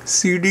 CD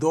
2।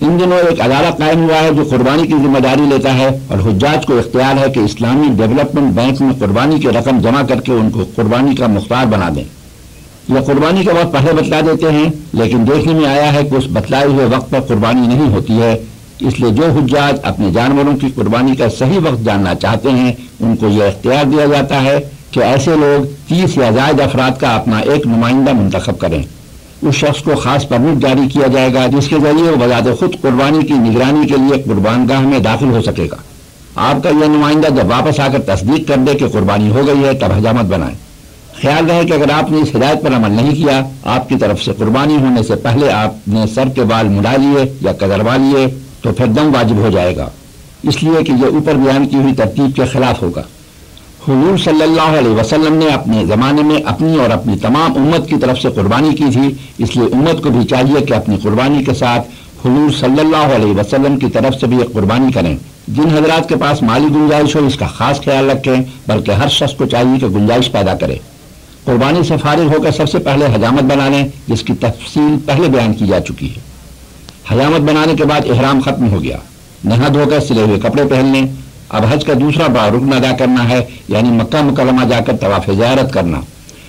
ان دنوں ایک ادارہ قائم ہوا ہے جو قربانی کی ذمہ داری لیتا ہے اور حجاج کو اختیار ہے کہ اسلامی ڈیولپمنٹ بینک میں قربانی کی رقم جمع کر کے ان کو قربانی کا مختار بنا دیں۔ یہ قربانی کا وقت پہلے بتلا دیتے ہیں، لیکن دیکھنے میں آیا ہے کہ اس بتلائے ہوئے وقت پر قربانی نہیں ہوتی ہے۔ اس لیے جو حجاج اپنے جانوروں کی قربانی کا صحیح وقت جاننا چاہتے ہیں ان کو یہ اختیار دیا جاتا ہے کہ ایسے لوگ 30 یا زائد افراد کا اپنا ایک نمائندہ منتخب کریں۔ اس شخص کو خاص پرمٹ جاری کیا جائے گا جس کے ذریعے وہ بذات خود قربانی کی نگرانی کے لیے قربان گاہ میں داخل ہو سکے گا۔ آپ کا یہ نمائندہ جب واپس آ کر تصدیق کر دے کہ قربانی ہو گئی ہے تب حجامت بنائیں۔ خیال رہے کہ اگر آپ نے اس ہدایت پر عمل نہیں کیا، آپ کی طرف سے قربانی ہونے سے پہلے آپ نے سر کے بال مڈا لیے یا کدروا لیے تو پھر دم واجب ہو جائے گا، اس لیے کہ یہ اوپر بیان کی ہوئی ترتیب کے خلاف ہوگا۔ حضور صلی اللہ علیہ وسلم نے اپنے زمانے میں اپنی اور اپنی تمام امت کی طرف سے قربانی کی تھی، اس لیے امت کو بھی چاہیے کہ اپنی قربانی کے ساتھ حضور صلی اللہ علیہ وسلم کی طرف سے بھی ایک قربانی کریں۔ جن حضرات کے پاس مالی گنجائش ہو اس کا خاص خیال رکھیں، بلکہ ہر شخص کو چاہیے کہ گنجائش پیدا کرے۔ قربانی سے فارغ ہو کر سب سے پہلے حجامت بنا لیں، جس کی تفصیل پہلے بیان کی جا چکی ہے۔ حجامت بنانے کے بعد احرام ختم ہو گیا، نہا دھو کر سلے ہوئے کپڑے پہن لیں۔ اب حج کا دوسرا بڑا رکن ادا کرنا ہے، یعنی مکہ مکرمہ جا کر طواف زیارت کرنا،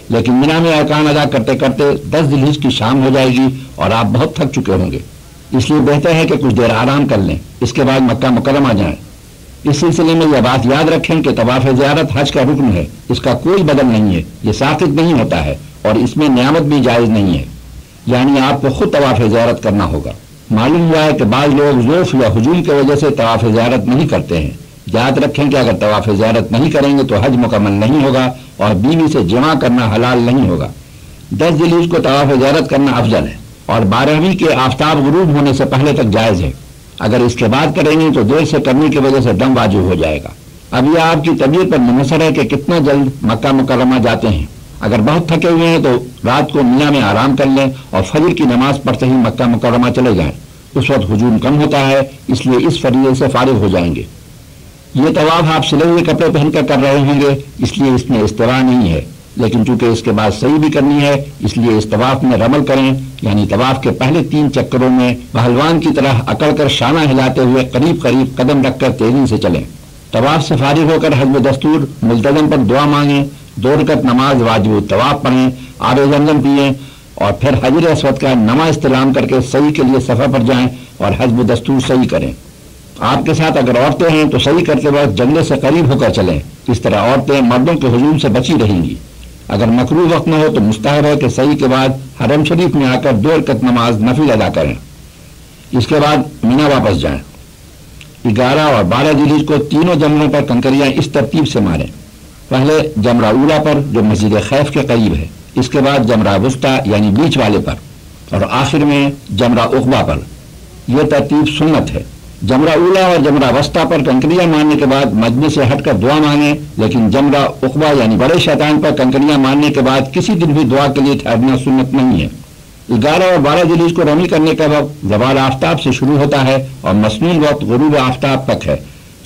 لیکن مینا میں ارکان ادا کرتے کرتے 10 ذی الحجہ کی شام ہو جائے گی اور آپ بہت تھک چکے ہوں گے، اس لیے بہتر ہے کہ کچھ دیر آرام کر لیں، اس کے بعد مکہ مکرمہ جائیں۔ اس سلسلے میں یہ بات یاد رکھیں کہ طواف زیارت حج کا رکن ہے، اس کا کوئی بدل نہیں ہے، یہ ساقط نہیں ہوتا ہے اور اس میں نعمت بھی جائز نہیں ہے، یعنی آپ کو خود طواف زیارت کرنا ہوگا۔ معلوم ہوا ہے کہ بعض لوگ ضعف یا ہجوم کی وجہ سے طواف زیارت نہیں کرتے ہیں۔ یاد رکھیں کہ اگر طواف زیارت نہیں کریں گے تو حج مکمل نہیں ہوگا اور بیوی سے جمع کرنا حلال نہیں ہوگا۔ 10 ذی الحجہ کو طواف زیارت کرنا افضل ہے اور 12ویں کے آفتاب غروب ہونے سے پہلے تک جائز ہے۔ اگر اس کے بعد کریں گے تو دیر سے کرنے کی وجہ سے دم واجب ہو جائے گا۔ اب یہ آپ کی طبیعت پر منحصر ہے کہ کتنا جلد مکہ مکرمہ جاتے ہیں۔ اگر بہت تھکے ہوئے ہیں تو رات کو مینا میں آرام کر لیں اور فجر کی نماز پڑھتے ہی مکہ مکرمہ چلے جائیں، اس وقت ہجوم کم ہوتا ہے، اس لیے اس فریضے سے فارغ ہو جائیں گے۔ یہ طواف آپ سلے ہوئے کپڑے پہن کر کر رہے ہوں گے، اس لیے اس میں استوا نہیں ہے، لیکن چونکہ اس کے بعد صحیح بھی کرنی ہے اس لیے اس طواف میں رمل کریں، یعنی طواف کے پہلے 3 چکروں میں پہلوان کی طرح اکڑ کر شانہ ہلاتے ہوئے قریب قریب قدم رکھ کر تیزی سے چلیں۔ طواف سے فارغ ہو کر حسب دستور ملتزم پر دعا مانگیں، 2 رکعت نماز واجب الطواف پڑھیں، آب زمزم پئیں اور پھر حجر اسود کا نما استلام کر کے صحیح کے لیے صفحہ پر جائیں اور حسب دستور صحیح کریں۔ آپ کے ساتھ اگر عورتیں ہیں تو صحیح کرتے وقت جنگلے سے قریب ہو کر چلیں، اس طرح عورتیں مردوں کے ہجوم سے بچی رہیں گی۔ اگر مکروہ وقت نہ ہو تو مستحب ہے کہ صحیح کے بعد حرم شریف میں آ کر 2 رکعت نماز نفل ادا کریں، اس کے بعد مینا واپس جائیں۔ 11 اور 12 ذی الحجہ کو تینوں جمروں پر کنکریاں اس ترتیب سے ماریں، پہلے جمرہ اولا پر جو مسجد خیف کے قریب ہے، اس کے بعد جمرہ وسطیٰ یعنی بیچ والے پر اور آخر میں جمرہ عقبہ پر۔ یہ ترتیب سنت ہے۔ جمرہ اولا اور جمرہ وسطیٰ پر کنکریاں مارنے کے بعد مجمع سے ہٹ کر دعا مانگیں، لیکن جمرہ عقبہ یعنی بڑے شیطان پر کنکریاں مارنے کے بعد کسی دن بھی دعا کے لیے ٹھہرنا سنت نہیں ہے۔ 11 اور 12 ذی الحجہ کو رمی کرنے کا وقت زوال آفتاب سے شروع ہوتا ہے اور مسنون وقت غروب آفتاب تک ہے،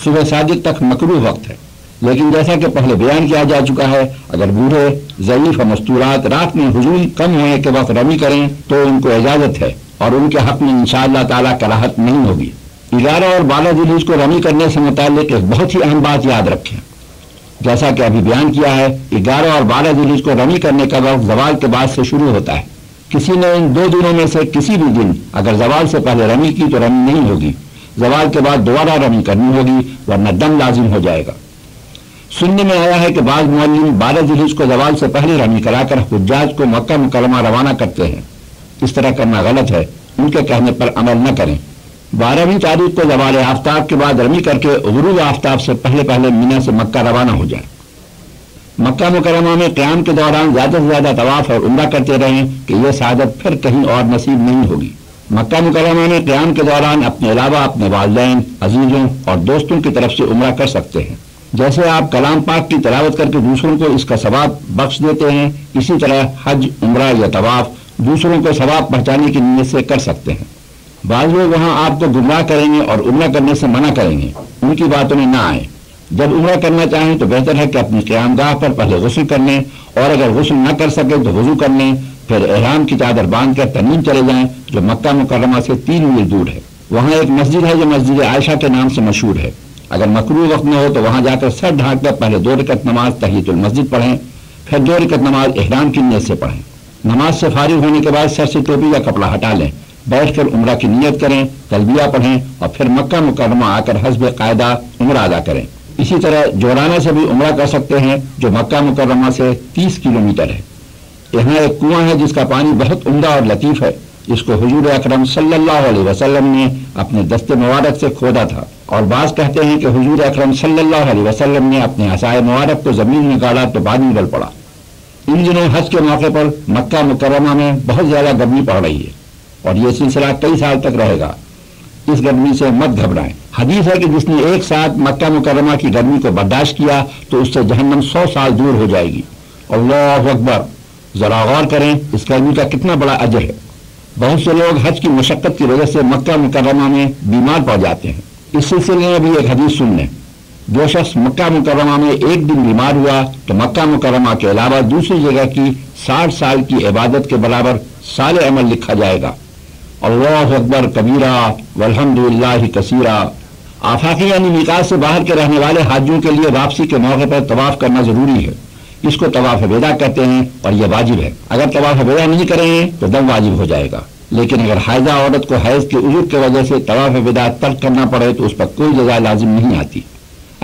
صبح صادق تک مکروہ وقت ہے، لیکن جیسا کہ پہلے بیان کیا جا چکا ہے اگر بوڑھے ضعیف اور مستورات رات میں ہجوم کم ہونے کے وقت رمی کریں تو ان کو اجازت ہے اور ان کے حق میں انشاءاللہ تعالیٰ کراہت نہیں ہوگی۔ 11 اور 12 ذی الحجہ کو رمی کرنے سے متعلق ایک بہت ہی اہم بات یاد رکھیں، جیسا کہ ابھی بیان کیا ہے 11 اور 12 ذی الحجہ کو رمی کرنے کا وقت زوال کے بعد سے شروع ہوتا ہے۔ کسی نے ان 2 دنوں میں سے کسی بھی دن اگر زوال سے پہلے رمی کی تو رمی نہیں ہوگی، زوال کے بعد دوبارہ رمی کرنی ہوگی ورنہ دم لازم ہو جائے گا۔ سننے میں آیا ہے کہ بعض معلم 12 ذی الحجہ کو زوال سے پہلے رمی کرا کر حجاج کو مکہ مکرمہ روانہ کرتے ہیں، اس طرح کرنا غلط ہے، ان کے کہنے پر عمل نہ کریں۔ 12ویں تاریخ کو زوال آفتاب کے بعد رمی کر کے غروب آفتاب سے پہلے مینا سے مکہ روانہ ہو جائیں۔ مکہ مکرمہ میں قیام کے دوران زیادہ سے زیادہ طواف اور عمرہ کرتے رہیں کہ یہ سعادت پھر کہیں اور نصیب نہیں ہوگی۔ مکہ مکرمہ میں قیام کے دوران اپنے علاوہ اپنے والدین، عزیزوں اور دوستوں کی طرف سے عمرہ کر سکتے ہیں۔ جیسے آپ کلام پاک کی تلاوت کر کے دوسروں کو اس کا ثواب بخش دیتے ہیں، اسی طرح حج، عمرہ یا طواف دوسروں کو ثواب پہنچانے کی نیت سے کر سکتے ہیں۔ بعض لوگ وہاں آپ کو گمراہ کریں گے اور عمرہ کرنے سے منع کریں گے، ان کی باتوں میں نہ آئیں۔ جب عمرہ کرنا چاہیں تو بہتر ہے کہ اپنی قیام گاہ پر پہلے غسل کر لیں اور اگر غسل نہ کر سکے تو وضو کر لیں، پھر احرام کی چادر باندھ کر تنعیم چلے جائیں جو مکہ مکرمہ سے 3 میل دور ہے۔ وہاں ایک مسجد ہے جو مسجد عائشہ کے نام سے مشہور ہے. اگر مکروہ وقت میں ہو تو وہاں جا کر سر ڈھانک کر پہلے 2 رکعت نماز تحیۃ المسجد پڑھیں، پھر 2 رکعت نماز احرام کی نیت سے پڑھیں. نماز سے فارغ ہونے کے بعد سر سے ٹوپی یا کپڑا ہٹا لیں، بیٹھ کر عمرہ کی نیت کریں، تلبیہ پڑھیں اور پھر مکہ مکرمہ آ کر حسب قاعدہ عمرہ ادا کریں. اسی طرح جورانہ سے بھی عمرہ کر سکتے ہیں جو مکہ مکرمہ سے 30 کلومیٹر ہے. یہاں ایک کنواں ہے جس کا پانی بہت عمدہ اور لطیف ہے، جس کو حضور اکرم صلی اللہ علیہ وسلم نے اپنے دست مبارک سے کھودا تھا، اور بعض کہتے ہیں کہ حضور اکرم صلی اللہ علیہ وسلم نے اپنے عصائے مبارک کو زمین میں گاڑا تو پانی ابل پڑا. ان دنوں حج کے موقع پر مکہ مکرمہ میں بہت زیادہ گرمی پڑ رہی ہے اور یہ سلسلہ کئی سال تک رہے گا. اس گرمی سے مت گھبرائیں. حدیث ہے کہ جس نے ایک ساتھ مکہ مکرمہ کی گرمی کو برداشت کیا تو اس سے جہنم 100 سال دور ہو جائے گی. اللہ اکبر. ذرا غور کریں اس گرمی کا کتنا بڑا اجر ہے. بہت سے لوگ حج کی مشقت کی وجہ سے مکہ مکرمہ میں بیمار پڑ جاتے ہیں. اس سلسلے میں بھی ایک حدیث سن لیں. جو شخص مکہ مکرمہ میں ایک دن بیمار ہوا تو مکہ مکرمہ کے علاوہ دوسری جگہ کی 60 سال کی عبادت کے برابر صالح عمل لکھا جائے گا. اللہ اکبر کبیرہ والحمد للہ کثیرہ. آفاقی یعنی میقات سے باہر کے رہنے والے حاجیوں کے لیے واپسی کے موقع پر طواف کرنا ضروری ہے. اس کو طواف وداع کہتے ہیں اور یہ واجب ہے. اگر طواف وداع نہیں کریں گے تو دم واجب ہو جائے گا. لیکن اگر حائضہ عورت کو حیض کے عذر کی وجہ سے طواف وداع ترک کرنا پڑے تو اس پر کوئی جزا لازم نہیں آتی.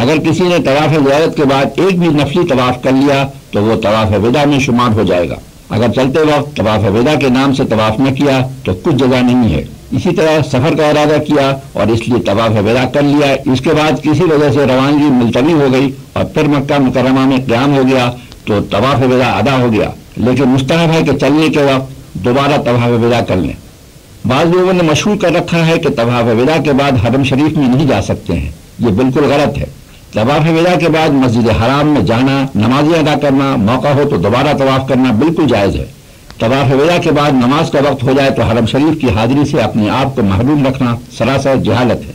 اگر کسی نے طواف زیارت کے بعد ایک بھی نفلی طواف کر لیا تو وہ طواف وداع میں شمار ہو جائے گا. اگر چلتے وقت طواف وداع کے نام سے طواف نہ کیا تو کچھ جزا نہیں ہے. اسی طرح سفر کا ارادہ کیا اور اس لیے طواف وداع کر لیا، اس کے بعد کسی وجہ سے روانگی ملتوی ہو گئی اور پھر مکہ مکرمہ میں قیام ہو گیا تو طواف وداع ادا ہو گیا. لیکن مستحب ہے کہ چلنے کے وقت دوبارہ طواف وداع کر لیں. بعض لوگوں نے مشہور کر رکھا ہے کہ طواف وداع کے بعد حرم شریف میں نہیں جا سکتے ہیں. یہ بالکل غلط ہے. طواف وداع کے بعد مسجد حرام میں جانا، نمازیں ادا کرنا، موقع ہو تو دوبارہ طواف کرنا بالکل جائز ہے. طواف وداع کے بعد نماز کا وقت ہو جائے تو حرم شریف کی حاضری سے اپنے آپ کو محروم رکھنا سراسر جہالت ہے.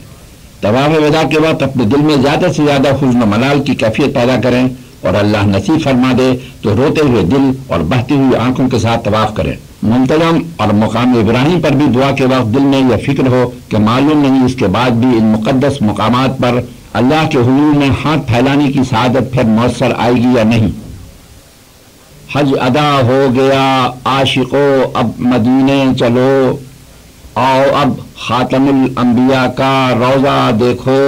طواف وداع کے وقت اپنے دل میں زیادہ سے زیادہ حزن و ملال کی کیفیت پیدا کریں اور اللہ نصیب فرما دے تو روتے ہوئے دل اور بہتی ہوئی آنکھوں کے ساتھ طواف کریں. منتظم اور مقام ابراہیم پر بھی دعا کے وقت دل میں یہ فکر ہو کہ معلوم نہیں اس کے بعد بھی ان مقدس مقامات پر اللہ کے حضور میں ہاتھ پھیلانے کی سعادت پھر میسر آئے گی یا نہیں. حج ادا ہو گیا عاشقو اب مدینے چلو، آؤ اب خاتم الانبیاء کا روضہ دیکھو،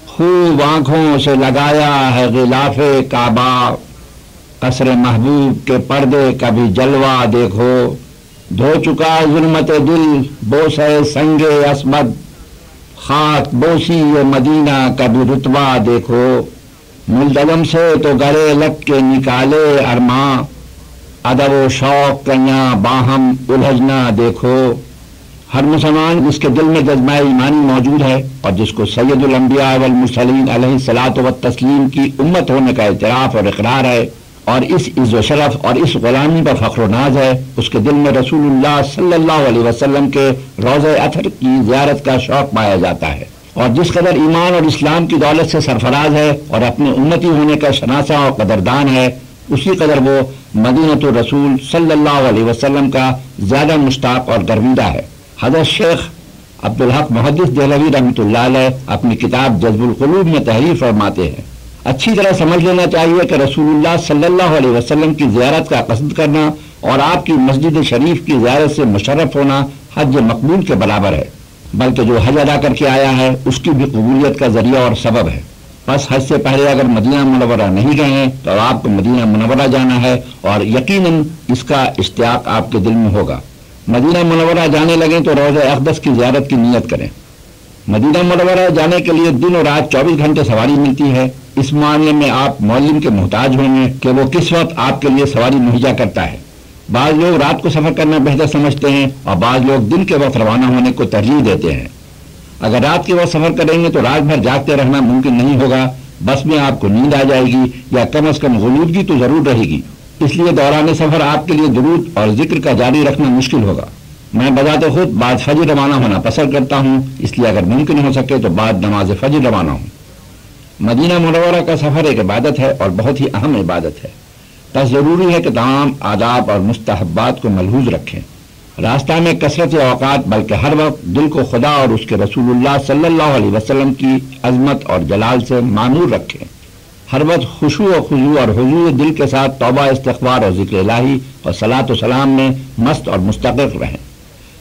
خوب آنکھوں سے لگایا ہے غلاف کعبہ، قصر محبوب کے پردے کا بھی جلوہ دیکھو، دھو چکا ظلمت دل بوسے سنگ عصمت، خاک بوسی مدینہ کا بھی رتبہ دیکھو، ملتظم سے تو گلے لگ کے نکالے ارماں، ادب و شوق کیاں باہم الجھنا دیکھو. ہر مسلمان جس کے دل میں جذبہ ایمانی موجود ہے اور جس کو سید الانبیاء والمرسلین علیہ الصلاۃ والتسلیم کی امت ہونے کا اعتراف اور اقرار ہے اور اس عز و شرف اور اس غلامی پر فخر و ناز ہے، اس کے دل میں رسول اللہ صلی اللہ علیہ وسلم کے روضہ اطہر کی زیارت کا شوق پایا جاتا ہے. اور جس قدر ایمان اور اسلام کی دولت سے سرفراز ہے اور اپنے امتی ہونے کا شناسہ اور قدردان ہے، اسی قدر وہ مدینۃ الرسول صلی اللہ علیہ وسلم کا زیادہ مشتاق اور گرویدہ ہے. حضرت شیخ عبدالحق محدث دہلوی رحمۃ اللہ علیہ اپنی کتاب جذب القلوب میں تحریر فرماتے ہیں، اچھی طرح سمجھ لینا چاہیے کہ رسول اللہ صلی اللہ علیہ وسلم کی زیارت کا قصد کرنا اور آپ کی مسجد شریف کی زیارت سے مشرف ہونا حج مقبول کے برابر ہے، بلکہ جو حج ادا کر کے آیا ہے اس کی بھی قبولیت کا ذریعہ اور سبب ہے. بس حج سے پہلے اگر مدینہ منورہ نہیں گئے ہیں تو آپ کو مدینہ منورہ جانا ہے اور یقیناً اس کا اشتیاق آپ کے دل میں ہوگا. مدینہ منورہ جانے لگیں تو روضہ اقدس کی زیارت کی نیت کریں. مدینہ منورہ جانے کے لیے دن اور رات 24 گھنٹے سواری ملتی ہے. اس معاملے میں آپ معلم کے محتاج ہوں گے کہ وہ کس وقت آپ کے لیے سواری مہیا کرتا ہے. بعض لوگ رات کو سفر کرنا بہتر سمجھتے ہیں اور بعض لوگ دن کے وقت روانہ ہونے کو ترجیح دیتے ہیں. اگر رات کے وقت سفر کریں گے تو رات بھر جاگتے رہنا ممکن نہیں ہوگا، بس میں آپ کو نیند آ جائے گی یا کم از کم غنودگی تو ضرور رہے گی. اس لیے دوران سفر آپ کے لیے درود اور ذکر کا جاری رکھنا مشکل ہوگا. میں بذات خود بعد فجر روانہ ہونا پسند کرتا ہوں، اس لیے اگر ممکن ہو سکے تو بعد نماز فجر روانہ ہوں. مدینہ منورہ کا سفر ایک عبادت ہے اور بہت ہی اہم عبادت ہے. بس ضروری ہے کہ تمام آداب اور مستحبات کو ملحوظ رکھیں. راستہ میں کثرت اوقات بلکہ ہر وقت دل کو خدا اور اس کے رسول اللہ صلی اللہ علیہ وسلم کی عظمت اور جلال سے معمور رکھیں. ہر وقت خشوع و خضوع اور حضور دل کے ساتھ توبہ استغفار اور ذکر الہی اور صلاۃ و سلام میں مست اور مستغرق رہیں.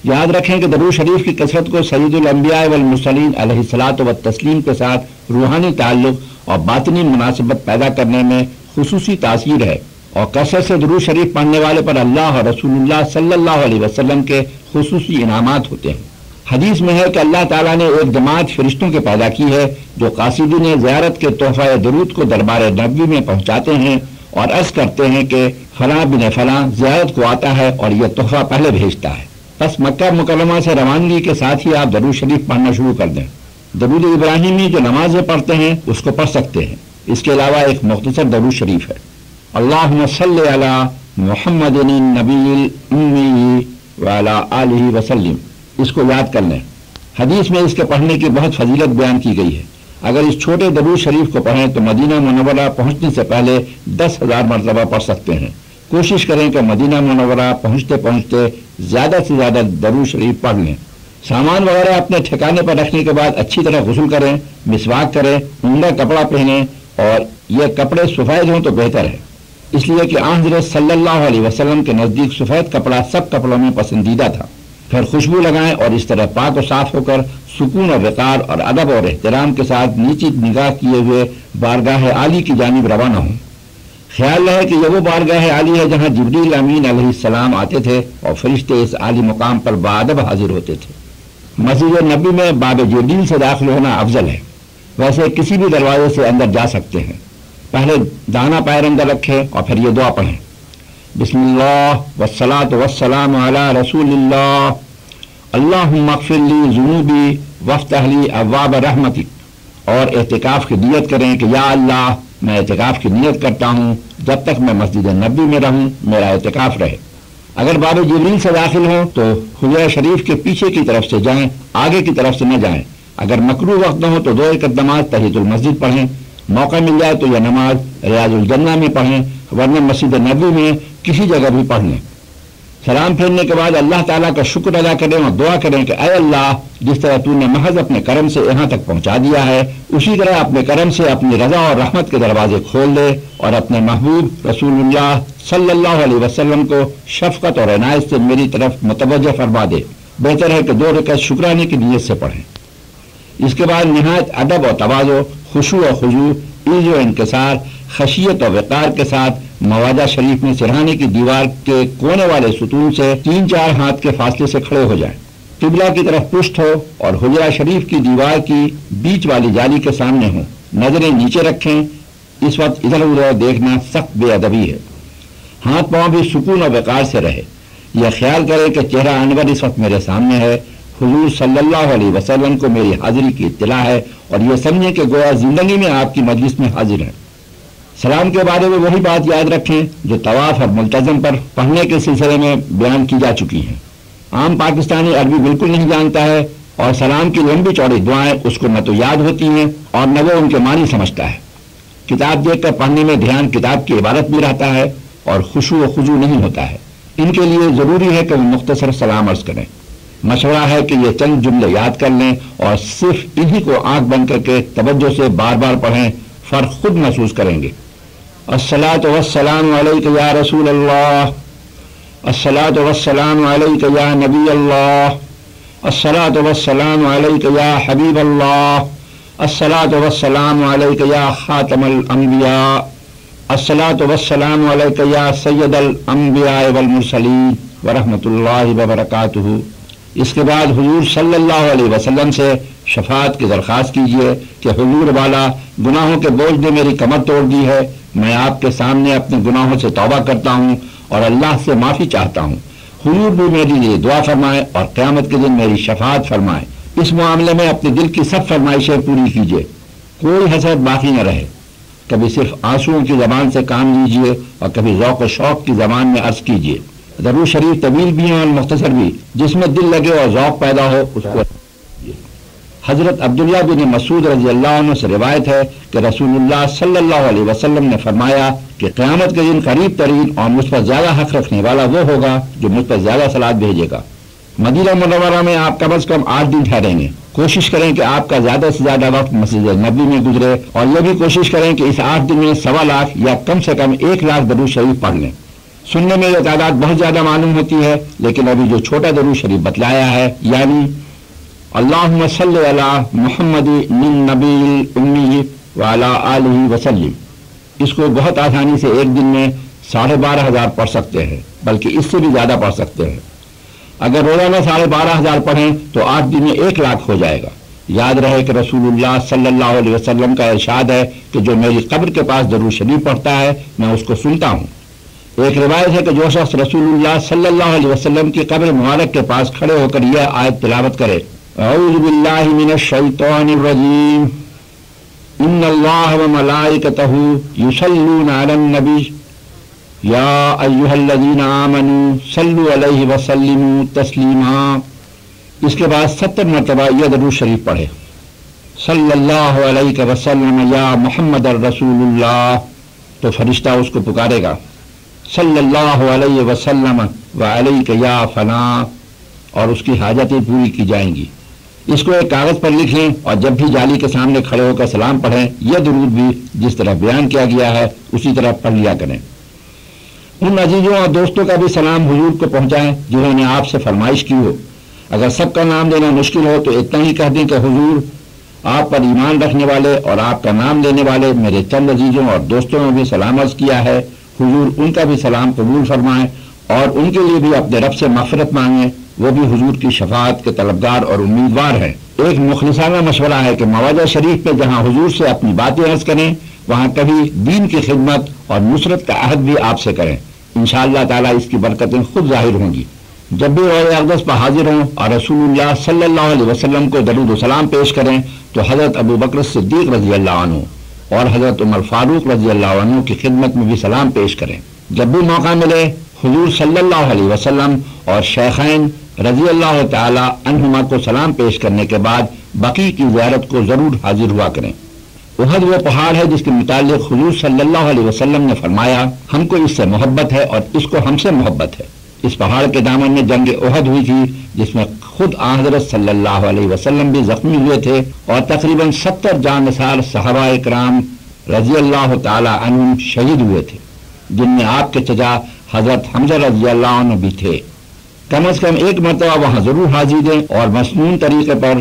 یاد رکھیں کہ درود شریف کی کثرت کو سید الانبیاء والمرسلین علیہ الصلاۃ والتسلیم کے ساتھ روحانی تعلق اور باطنی مناسبت پیدا کرنے میں خصوصی تاثیر ہے، اور کثرت سے درود شریف پڑھنے والے پر اللہ اور رسول اللہ صلی اللہ علیہ وسلم کے خصوصی انعامات ہوتے ہیں. حدیث میں ہے کہ اللہ تعالیٰ نے ایک جماعت فرشتوں کے پیدا کی ہے جو قاصدین زیارت کے تحفہ درود کو دربار نبوی میں پہنچاتے ہیں اور عرض کرتے ہیں کہ فلاں بن فلاں زیارت کو آتا ہے اور یہ تحفہ پہلے بھیجتا ہے. بس مکہ مکرمہ سے روانگی کے ساتھ ہی آپ درود شریف پڑھنا شروع کر دیں. درود ابراہیمی جو نمازیں پڑھتے ہیں اس کو پڑھ سکتے ہیں. اس کے علاوہ ایک مختصر درود شریف ہے، اللہم صلی علی محمد النبی الامی وعلی آلہ وسلم. اس کو یاد کر لیں. حدیث میں اس کے پڑھنے کی بہت فضیلت بیان کی گئی ہے. اگر اس چھوٹے درود شریف کو پڑھیں تو مدینہ منورہ پہنچنے سے پہلے 10,000 مرتبہ پڑھ سکتے ہیں. کوشش کریں کہ مدینہ منورہ پہنچتے پہنچتے زیادہ سے زیادہ درود شریف پڑھ لیں. سامان وغیرہ اپنے ٹھکانے پر رکھنے کے بعد اچھی طرح غسل کریں، مسواک کریں، عمدہ کپڑا پہنیں، اور یہ کپڑے سفید ہوں تو بہتر ہے، اس لیے کہ آن حضرت صلی اللہ علیہ وسلم کے نزدیک سفید کپڑا سب کپڑوں میں پسندیدہ تھا. پھر خوشبو لگائیں اور اس طرح پاک و صاف ہو کر سکون اور وقار اور ادب اور احترام کے ساتھ نیچی نگاہ کیے ہوئے بارگاہ عالی کی جانب روانہ ہوں. خیال رہے کہ یہ وہ بارگاہ عالی ہے جہاں جبریل امین علیہ السلام آتے تھے اور فرشتے اس عالی مقام پر بادب حاضر ہوتے تھے. مسجد نبی میں باب جبریل سے داخل ہونا افضل ہے. ویسے کسی بھی دروازے سے اندر جا سکتے ہیں. پہلے دانا پیر اندر رکھیں اور پھر یہ دعا پڑھیں، بسم اللہ والصلاۃ والسلام علی رسول اللہ، اللہم اغفر لی ذنوبی وافتح لی ابواب رحمتک. اور اعتکاف کی نیت کریں کہ یا اللہ میں اعتکاف کی نیت کرتا ہوں، جب تک میں مسجد نبی میں رہوں میرا اعتکاف رہے. اگر باب جبریل سے داخل ہوں تو حجرہ شریف کے پیچھے کی طرف سے جائیں، آگے کی طرف سے نہ جائیں. اگر مکروہ وقت نہ ہو تو 2 رکعت نماز تحیۃ المسجد پڑھیں. موقع مل جائے تو یہ نماز ریاض الجنہ میں پڑھیں، ورنہ مسجد نبوی میں کسی جگہ بھی پڑھ لیں. سلام پھیرنے کے بعد اللہ تعالیٰ کا شکر ادا کریں اور دعا کریں کہ اے اللہ، جس طرح تو نے محض اپنے کرم سے یہاں تک پہنچا دیا ہے، اسی طرح اپنے کرم سے اپنی رضا اور رحمت کے دروازے کھول دے اور اپنے محبوب رسول اللہ صلی اللہ علیہ وسلم کو شفقت اور عنایت سے میری طرف متوجہ فرما دے. بہتر ہے کہ 2 رکعت شکرانے کی نیت سے پڑھیں. اس کے بعد نہایت ادب و تواضع، خشوع و خضوع، عز و انکسار، خشیت و وقار کے ساتھ مواجہ شریف میں سرہانے کی دیوار کے کونے والے ستون سے 3-4 ہاتھ کے فاصلے سے کھڑے ہو جائیں. قبلہ کی طرف پشت ہو اور حجرہ شریف کی دیوار کی بیچ والی جالی کے سامنے ہوں. نظریں نیچے رکھیں. اس وقت ادھر ادھر دیکھنا سخت بے ادبی ہے. ہاتھ پاؤں بھی سکون و وقار سے رہے. یہ خیال کریں کہ چہرہ انور اس وقت میرے سامنے ہے، حضور صلی اللہ علیہ وسلم کو میری حاضری کی اطلاع ہے، اور یہ سمجھیں کہ گویا زندگی میں آپ کی مجلس میں حاضر ہیں. سلام کے بارے میں وہی بات یاد رکھیں جو طواف اور ملتزم پر پڑھنے کے سلسلے میں بیان کی جا چکی ہیں. عام پاکستانی عربی بالکل نہیں جانتا ہے، اور سلام کی لمبی چوڑی دعائیں اس کو نہ تو یاد ہوتی ہیں اور نہ وہ ان کے معنی سمجھتا ہے. کتاب دیکھ کر پڑھنے میں دھیان کتاب کی عبارت بھی رہتا ہے اور خشوع و خضوع نہیں ہوتا ہے. ان کے لیے ضروری ہے کہ وہ مختصر سلام عرض کریں. مشورہ ہے کہ یہ چند جملے یاد کر لیں اور صرف انہی کو آنکھ بند کر کے توجہ سے بار بار پڑھیں. فرق خود محسوس کریں گے. الصلاۃ والسلام علیک یا رسول اللہ، الصلاۃ والسلام علیک یا نبی اللہ، الصلاۃ والسلام علیک یا حبیب اللہ، الصلاۃ والسلام علیک یا خاتم الانبیاء، الصلاۃ والسلام علیک یا سید الانبیاء والمرسلین ورحمۃ اللہ وبرکاتہ. اس کے بعد حضور صلی اللہ علیہ وسلم سے شفاعت کی درخواست کیجیے کہ حضور والا، گناہوں کے بوجھ نے میری کمر توڑ دی ہے، میں آپ کے سامنے اپنے گناہوں سے توبہ کرتا ہوں اور اللہ سے معافی چاہتا ہوں. حضور بھی میرے لیے دعا فرمائے اور قیامت کے دن میری شفاعت فرمائے. اس معاملے میں اپنے دل کی سب فرمائشیں پوری کیجیے. کوئی حسرت باقی نہ رہے. کبھی صرف آنسوؤں کی زبان سے کام لیجیے اور کبھی ذوق و شوق کی زبان میں عرض کیجیے. درود شریف طویل بھی ہیں اور مختصر بھی، جس میں دل لگے اور ذوق پیدا ہو اس کو. حضرت عبداللہ بن مسعود رضی اللہ عنہ سے روایت ہے کہ رسول اللہ صلی اللہ علیہ وسلم نے فرمایا کہ قیامت کے دن قریب ترین اور مجھ پر زیادہ حق رکھنے والا وہ ہوگا جو مجھ پر زیادہ صلوات بھیجے گا۔ مدینہ منورہ میں آپ کم از کم 8 دن ٹھہریں گے۔ کوشش کریں کہ آپ کا زیادہ سے زیادہ وقت مسجد نبوی میں گزرے، اور یہ بھی کوشش کریں کہ اس 8 دن میں 1.25 لاکھ یا کم سے کم 1 لاکھ درود شریف پڑھ لیں۔ سننے میں یہ تعداد بہت زیادہ معلوم ہوتی ہے، لیکن ابھی جو چھوٹا درود شریف بتلایا ہے، یعنی اللہم صلی علی محمد من نبی الامی وعلی آلہ وسلم، اس کو بہت آسانی سے ایک دن میں 12,500 پڑھ سکتے ہیں، بلکہ اس سے بھی زیادہ پڑھ سکتے ہیں۔ اگر روزانہ 12,500 پڑھیں تو 8 دن میں 1 لاکھ ہو جائے گا۔ یاد رہے کہ رسول اللہ صلی اللہ علیہ وسلم کا ارشاد ہے کہ جو میری قبر کے پاس درود شریف پڑھتا ہے میں اس کو سنتا ہوں۔ ایک روایت ہے کہ جو شخص رسول اللہ صلی اللہ علیہ وسلم کی قبر مبارک کے پاس کھڑے ہو کر یہ آیت تلاوت کرے، اعوذ باللہ من الشیطان الرجیم، ان اللہ وملائکتہ یصلون علی النبی یا ایھا الذین آمنوا صلوا علیہ وسلموا تسلیما، اس کے بعد 70 مرتبہ یہ درود شریف پڑھے، صلی اللہ علیہ وسلم یا محمد الرسول اللہ، تو فرشتہ اس کو پکارے گا، صلی اللہ علیہ وسلم وعلیک یا فلاں، اور اس کی حاجتیں پوری کی جائیں گی۔ اس کو ایک کاغذ پر لکھ لیں اور جب بھی جالی کے سامنے کھڑے ہو کر سلام پڑھیں، یہ درود بھی جس طرح بیان کیا گیا ہے اسی طرح پڑھ لیا کریں۔ ان عزیزوں اور دوستوں کا بھی سلام حضور کو پہنچائیں جنہوں نے آپ سے فرمائش کی ہو۔ اگر سب کا نام لینا مشکل ہو تو اتنا ہی کہہ دیں کہ حضور، آپ پر ایمان رکھنے والے اور آپ کا نام لینے والے میرے چند عزیزوں اور دوستوں نے بھی سلام عرض کیا ہے، حضور ان کا بھی سلام قبول فرمائیں اور ان کے لیے بھی اپنے رب سے مغفرت مانگیں، وہ بھی حضور کی شفاعت کے طلبگار اور امیدوار ہیں۔ ایک مخلصانہ مشورہ ہے کہ مواجہ شریف میں جہاں حضور سے اپنی باتیں عرض کریں، وہاں کبھی دین کی خدمت اور نصرت کا عہد بھی آپ سے کریں، انشاءاللہ تعالیٰ اس کی برکتیں خود ظاہر ہوں گی۔ جب بھی روضہ اقدس پر حاضر ہوں اور رسول اللہ صلی اللہ علیہ وسلم کو درود و سلام پیش کریں تو حضرت ابو بکر صدیق رضی اللہ عنہ اور حضرت عمر فاروق رضی اللہ عنہ کی خدمت میں بھی سلام پیش کریں۔ جب بھی موقع ملے حضور صلی اللہ علیہ وسلم اور شیخین رضی اللہ تعالی عنہما کو سلام پیش کرنے کے بعد بقیع کی زیارت کو ضرور حاضر ہوا کریں۔ احد وہ پہاڑ ہے جس کے متعلق حضور صلی اللہ علیہ وسلم نے فرمایا، ہم کو اس سے محبت ہے اور اس کو ہم سے محبت ہے۔ اس پہاڑ کے دامن میں جنگ احد ہوئی تھی جس میں خود آن حضرت صلی اللہ علیہ وسلم بھی زخمی ہوئے تھے اور تقریباً 70 جان نثار صحابہ اکرام رضی اللہ تعالی عنہم شہید ہوئے تھے، جن میں آپ کے چچا حضرت حمزہ رضی اللہ عنہ بھی تھے۔ کم از کم ایک مرتبہ وہاں ضرور حاضر دیں اور مسنون طریقے پر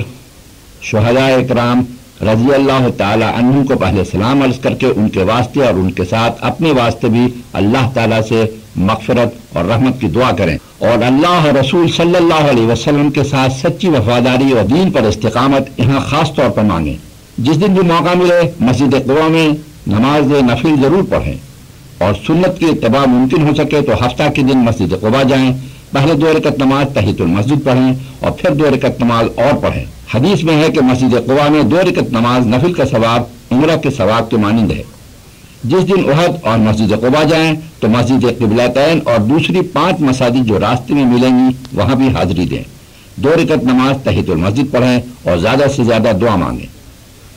شہداء اکرام رضی اللہ تعالی عنہم کو پہلے سلام عرض کر کے ان کے واسطے اور ان کے ساتھ اپنے واسطے بھی اللہ تعالیٰ سے مغفرت اور رحمت کی دعا کریں، اور اللہ اور رسول صلی اللہ علیہ وسلم کے ساتھ سچی وفاداری اور دین پر استقامت یہاں خاص طور پر مانگیں۔ جس دن بھی موقع ملے مسجد قباء میں نماز نفل ضرور پڑھیں، اور سنت کی اتباع ممکن ہو سکے تو ہفتہ کے دن مسجد قباء جائیں، پہلے 2 رکعت نماز تحیۃ المسجد پڑھیں اور پھر 2 رکعت نماز اور پڑھیں۔ حدیث میں ہے کہ مسجد قباء میں 2 رکعت نماز نفل کا ثواب عمرہ کے ثواب کے مانند ہے۔ جس دن احد اور مسجد قباء جائیں تو مسجد قبلتین اور دوسری 5 مساجد جو راستے میں ملیں گی وہاں بھی حاضری دیں، 2 رکعت نماز تحیۃ المسجد پڑھیں اور زیادہ سے زیادہ دعا مانگیں۔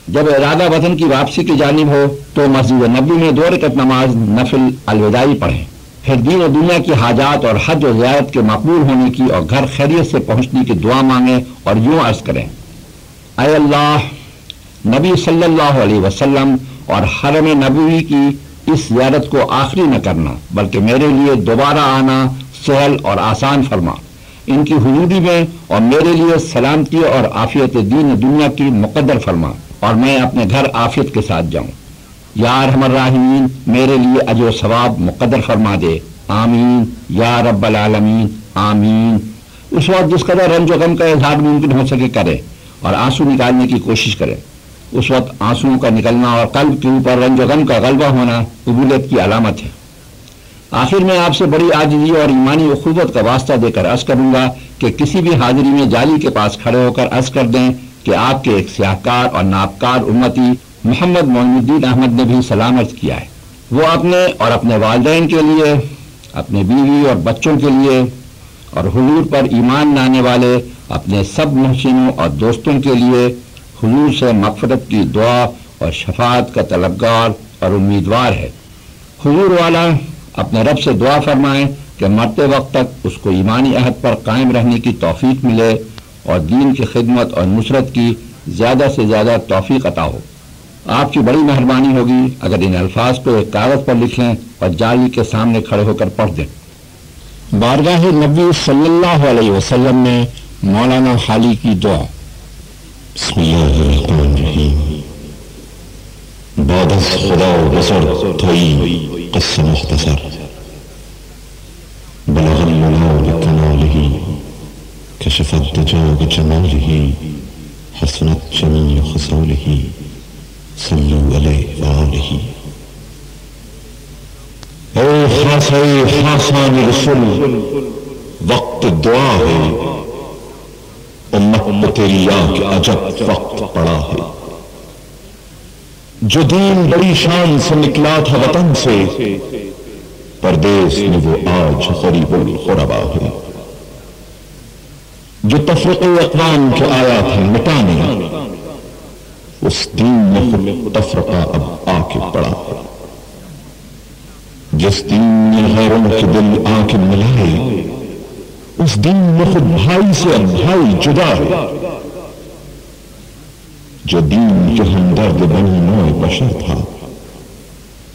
جب ارادہ وطن کی واپسی کی جانب ہو تو مسجد نبوی میں 2 رکعت نماز نفل الوداعی پڑھیں، پھر دین و دنیا کی حاجات اور حج و زیارت کے مقبول ہونے کی اور گھر خیریت سے پہنچنے کی دعا مانگیں اور یوں عرض کریں، اے اللہ، نبی صلی اللہ علیہ وسلم اور حرم نبوی کی اس زیارت کو آخری نہ کرنا بلکہ میرے لیے دوبارہ آنا سہل اور آسان فرما، ان کی حضوری میں اور میرے لیے سلامتی اور عافیت دین و دنیا کی مقدر فرما اور میں اپنے گھر عافیت کے ساتھ جاؤں۔ یا ارحم الراحمین، میرے لیے اجر و ثواب مقدر فرما دے، آمین یا رب العالمین، آمین۔ اس وقت جس قدر رنج و غم کا اظہار ممکن ہو سکے کرے اور آنسو نکالنے کی کوشش کرے۔ اس وقت آنسوؤں کا نکلنا اور قلب کے اوپر رنج و غم کا غلبہ ہونا قبولیت کی علامت ہے۔ آخر میں آپ سے بڑی عاجزی اور ایمانی اخوت کا واسطہ دے کر عرض کروں گا کہ کسی بھی حاضری میں جالی کے پاس کھڑے ہو کر عرض کر دیں کہ آپ کے ایک سیاہکار اور نابکار امتی محمد معین الدین احمد نے بھی سلام عرض کیا ہے۔ وہ اپنے اور اپنے والدین کے لیے، اپنے بیوی اور بچوں کے لیے اور حضور پر ایمان لانے والے اپنے سب محسنوں اور دوستوں کے لیے حضور سے مغفرت کی دعا اور شفاعت کا طلبگار اور امیدوار ہے۔ حضور والا اپنے رب سے دعا فرمائیں کہ مرتے وقت تک اس کو ایمانی عہد پر قائم رہنے کی توفیق ملے اور دین کی خدمت اور نصرت کی زیادہ سے زیادہ توفیق عطا ہو۔ آپ کی بڑی مہربانی ہوگی اگر ان الفاظ کو ایک کاغذ پر لکھ لیں اور جالی کے سامنے کھڑے ہو کر پڑھ دیں۔ بارگاہ نبی صلی اللہ علیہ وسلم میں مولانا حالی کی دعا۔ بسم اللہ الرحمن الرحیم۔ بعد از خدا و بزر توئی قصہ مختصر، بلغ الملا بکمالہ کشف الدجا بجمالہ حسنت جمیع خصالہ صلو علیہ وآلہ۔ اے خاصان رسول، وقت دعا ہے، امت تیری آنکھ عجب وقت پڑا ہے۔ جو دین بڑی شان سے نکلا تھا وطن سے، پردیس میں وہ آج غریب الغربا ہے۔ جو تفرقے اقوام کے آیا تھا مٹانے، اس دین میں خود تفرقہ اب آ کے پڑا ہے۔ جس دین میں غیروں کے دل آ کے ملائے، اس دین میں خود بھائی سے اب بھائی جدا ہے۔ جو دین جو ہمدرد بنی نوع بشر تھا،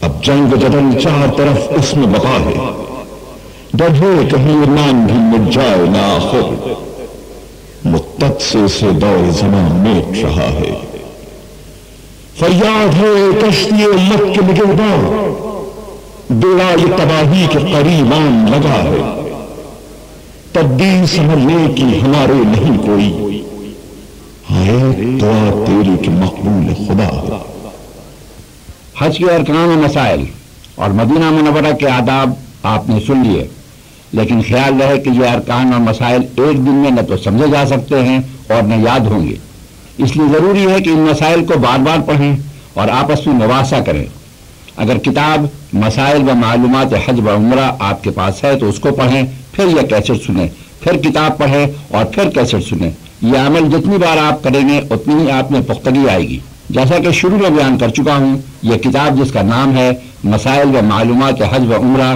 اب جنگ جدل چار طرف اس میں بقا ہے۔ ڈر ہے کہیں ایمان بھی مٹ جائے نہ آخر، مدت سے دور زمان میٹ رہا ہے۔ فریاد ہے کشتی امت کے نگہبان، بیڑا یہ تباہی کے قریب آن لگا ہے۔ تبدیل سمجھنے کی ہمارے نہیں کوئی، ہائے دعا تیری کی مقبول خدا ہے۔ حج کے ارکان و مسائل اور مدینہ منورہ کے آداب آپ نے سن لیے، لیکن خیال رہے کہ یہ ارکان اور مسائل ایک دن میں نہ تو سمجھے جا سکتے ہیں اور نہ یاد ہوں گے، اس لیے ضروری ہے کہ ان مسائل کو بار بار پڑھیں اور آپس میں مباحثہ کریں۔ اگر کتاب مسائل و معلومات حج و عمرہ آپ کے پاس ہے تو اس کو پڑھیں، پھر یہ کیسٹ سنیں، پھر کتاب پڑھیں اور پھر کیسٹ سنیں۔ یہ عمل جتنی بار آپ کریں گے اتنی ہی آپ میں پختگی آئے گی۔ جیسا کہ شروع میں بیان کر چکا ہوں، یہ کتاب جس کا نام ہے مسائل و معلومات حج و عمرہ،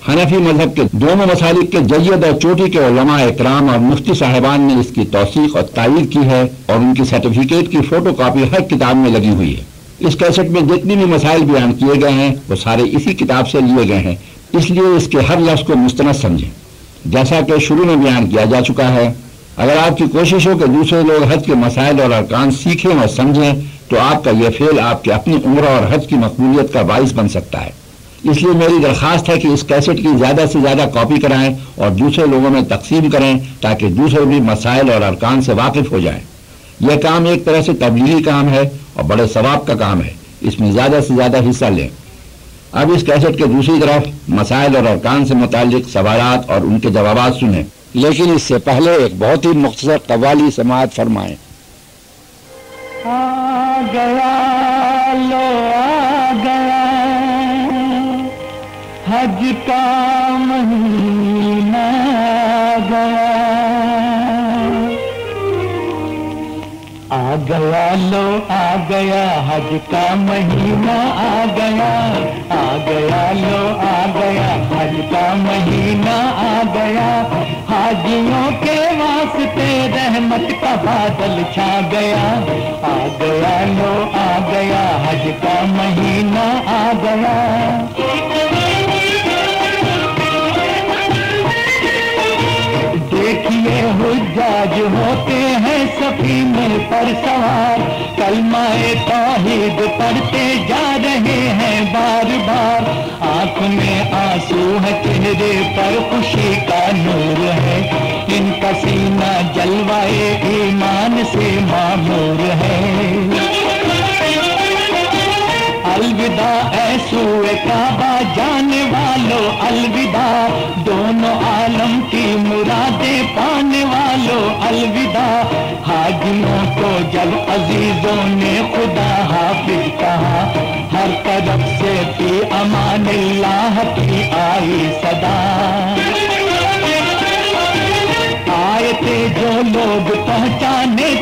حنفی مذہب کے دونوں مسالک کے جید اور چوٹی کے علماء اکرام اور مفتی صاحبان نے اس کی توثیق اور تائید کی ہے، اور ان کی سرٹیفکیٹ کی فوٹو کاپی ہر کتاب میں لگی ہوئی ہے۔ اس کیسٹ میں جتنی بھی مسائل بیان کیے گئے ہیں وہ سارے اسی کتاب سے لیے گئے ہیں، اس لیے اس کے ہر لفظ کو مستند سمجھیں۔ جیسا کہ شروع میں بیان کیا جا چکا ہے، اگر آپ کی کوشش ہو کہ دوسرے لوگ حج کے مسائل اور ارکان سیکھیں اور سمجھیں تو آپ کا یہ فعل آپ کے اپنی عمرہ اور حج کی مقبولیت کا باعث بن سکتا ہے۔ اس لیے میری درخواست ہے کہ اس کیسٹ کی زیادہ سے زیادہ کاپی کرائیں اور دوسرے لوگوں میں تقسیم کریں تاکہ دوسرے بھی مسائل اور ارکان سے واقف ہو جائیں۔ یہ کام ایک طرح سے تبلیغی کام ہے اور بڑے ثواب کا کام ہے، اس میں زیادہ سے زیادہ حصہ لیں۔ اب اس کیسٹ کے دوسری طرف مسائل اور ارکان سے متعلق سوالات اور ان کے جوابات سنیں، لیکن اس سے پہلے ایک بہت ہی مختصر قوالی سماعت فرمائیں۔ آ گیا لو آ گیا حج کا مہینہ آ گیا، آ گیا لو آ گیا حج کا مہینہ آ گیا، آ گیا لو آ گیا حج کا مہینہ آ گیا، حاجیوں کے واسطے رحمت کا بادل چھا گیا، آ گیا لو آ گیا حج کا مہینہ آ گیا۔ دیکھیے حجاج ہوتے ہیں سفینے پر سوار، کلمہ توحید پڑھتے جا رہے ہیں بار بار، آنکھ میں آنسو ہے چہرے پر خوشی کا نور ہے، ان کا سینہ جلوائے ایمان سے معمور ہے۔ الوداع اے سوئے کعبہ جانے والوں الوداع، دونوں عالم کی مرادیں پانے والوں الوداع، حاجیوں کو جب عزیزوں نے خدا حافظ کہا، ہر طرف سے فی امان اللہ کی آئی صدا، آئے تھے جو لوگ پہچانے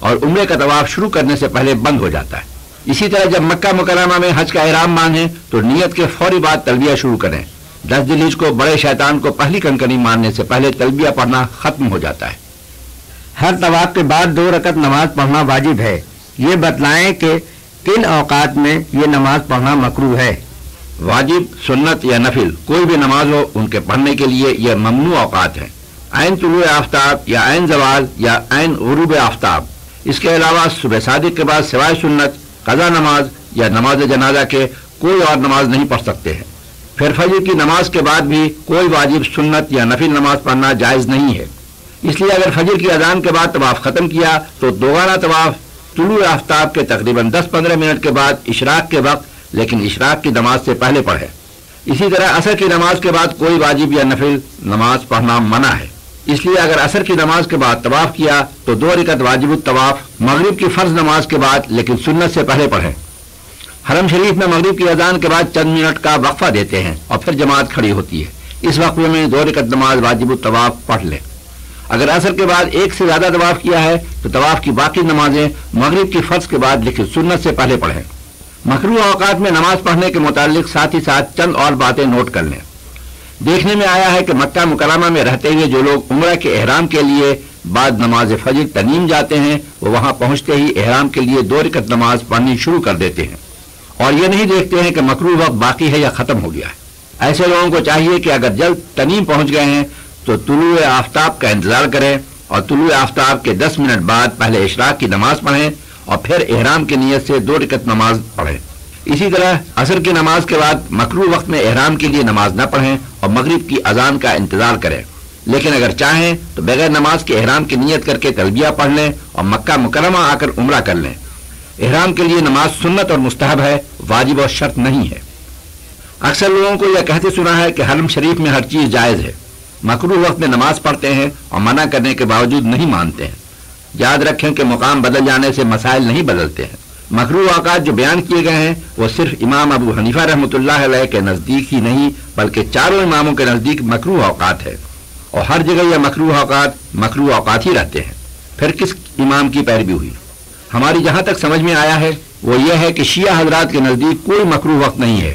اور عمرے کا طواف شروع کرنے سے پہلے بند ہو جاتا ہے۔ اسی طرح جب مکہ مکرمہ میں حج کا احرام باندھیں تو نیت کے فوری بعد تلبیہ شروع کریں۔ 10 ذی الحجہ کو بڑے شیطان کو پہلی کنکری مارنے سے پہلے تلبیہ پڑھنا ختم ہو جاتا ہے۔ ہر طواف کے بعد 2 رکعت نماز پڑھنا واجب ہے۔ یہ بتلائیں کہ کن اوقات میں یہ نماز پڑھنا مکروہ ہے۔ واجب، سنت یا نفل کوئی بھی نماز ہو، ان کے پڑھنے کے لیے یہ ممنوع اوقات ہیں۔ عین طلوع آفتاب یا عین زوال یا عین غروب آفتاب، اس کے علاوہ صبح صادق کے بعد سوائے سنت، قضا نماز یا نماز جنازہ کے کوئی اور نماز نہیں پڑھ سکتے ہیں۔ پھر فجر کی نماز کے بعد بھی کوئی واجب، سنت یا نفل نماز پڑھنا جائز نہیں ہے۔ اس لیے اگر فجر کی اذان کے بعد طواف ختم کیا تو دوبارہ طواف طلوع آفتاب کے تقریباً 10-15 منٹ کے بعد اشراق کے وقت، لیکن اشراق کی نماز سے پہلے پڑھے۔ اسی طرح عصر کی نماز کے بعد کوئی واجب یا نفل نماز پڑھنا منع ہے۔ اس لیے اگر عصر کی نماز کے بعد طواف کیا تو 2 رکعت واجب الطواف مغرب کی فرض نماز کے بعد لیکن سنت سے پہلے پڑھیں۔ حرم شریف میں مغرب کی اذان کے بعد چند منٹ کا وقفہ دیتے ہیں اور پھر جماعت کھڑی ہوتی ہے۔ اس وقفے میں 2 رکعت نماز واجب الطواف پڑھ لیں۔ اگر عصر کے بعد 1 سے زیادہ طواف کیا ہے تو طواف کی باقی نمازیں مغرب کی فرض کے بعد لیکن سنت سے پہلے پڑھیں۔ مکروہ اوقات میں نماز پڑھنے کے متعلق ساتھ ہی ساتھ چند اور باتیں نوٹ کر لیں۔ دیکھنے میں آیا ہے کہ مکہ مکرمہ میں رہتے ہوئے جو لوگ عمرہ کے احرام کے لیے بعد نماز فجر تنیم جاتے ہیں وہ وہاں پہنچتے ہی احرام کے لیے 2 رکعت نماز پڑھنی شروع کر دیتے ہیں اور یہ نہیں دیکھتے ہیں کہ مکروہ وقت باقی ہے یا ختم ہو گیا ہے۔ ایسے لوگوں کو چاہیے کہ اگر جلد تنیم پہنچ گئے ہیں تو طلوع آفتاب کا انتظار کریں اور طلوع آفتاب کے 10 منٹ بعد پہلے اشراق کی نماز پڑھیں اور پھر احرام کی نیت سے 2 رکعت نماز پڑھیں۔ اسی طرح عصر کی نماز کے بعد مکروہ وقت میں احرام کے لیے نماز نہ پڑھیں اور مغرب کی اذان کا انتظار کریں، لیکن اگر چاہیں تو بغیر نماز کے احرام کی نیت کر کے تلبیہ پڑھ لیں اور مکہ مکرمہ آ کر عمرہ کر لیں۔ احرام کے لیے نماز سنت اور مستحب ہے، واجب اور شرط نہیں ہے۔ اکثر لوگوں کو یہ کہتے سنا ہے کہ حرم شریف میں ہر چیز جائز ہے، مکروہ وقت میں نماز پڑھتے ہیں اور منع کرنے کے باوجود نہیں مانتے ہیں۔ یاد رکھیں کہ مقام بدل جانے سے مسائل نہیں بدلتے ہیں۔ مکروہ اوقات جو بیان کیے گئے ہیں وہ صرف امام ابو حنیفہ رحمۃ اللہ علیہ کے نزدیک ہی نہیں بلکہ چاروں اماموں کے نزدیک مکروہ اوقات ہے، اور ہر جگہ یہ مکروہ اوقات ہی رہتے ہیں۔ پھر کس امام کی پیروی ہوئی؟ ہماری جہاں تک سمجھ میں آیا ہے وہ یہ ہے کہ شیعہ حضرات کے نزدیک کوئی مکروہ وقت نہیں ہے،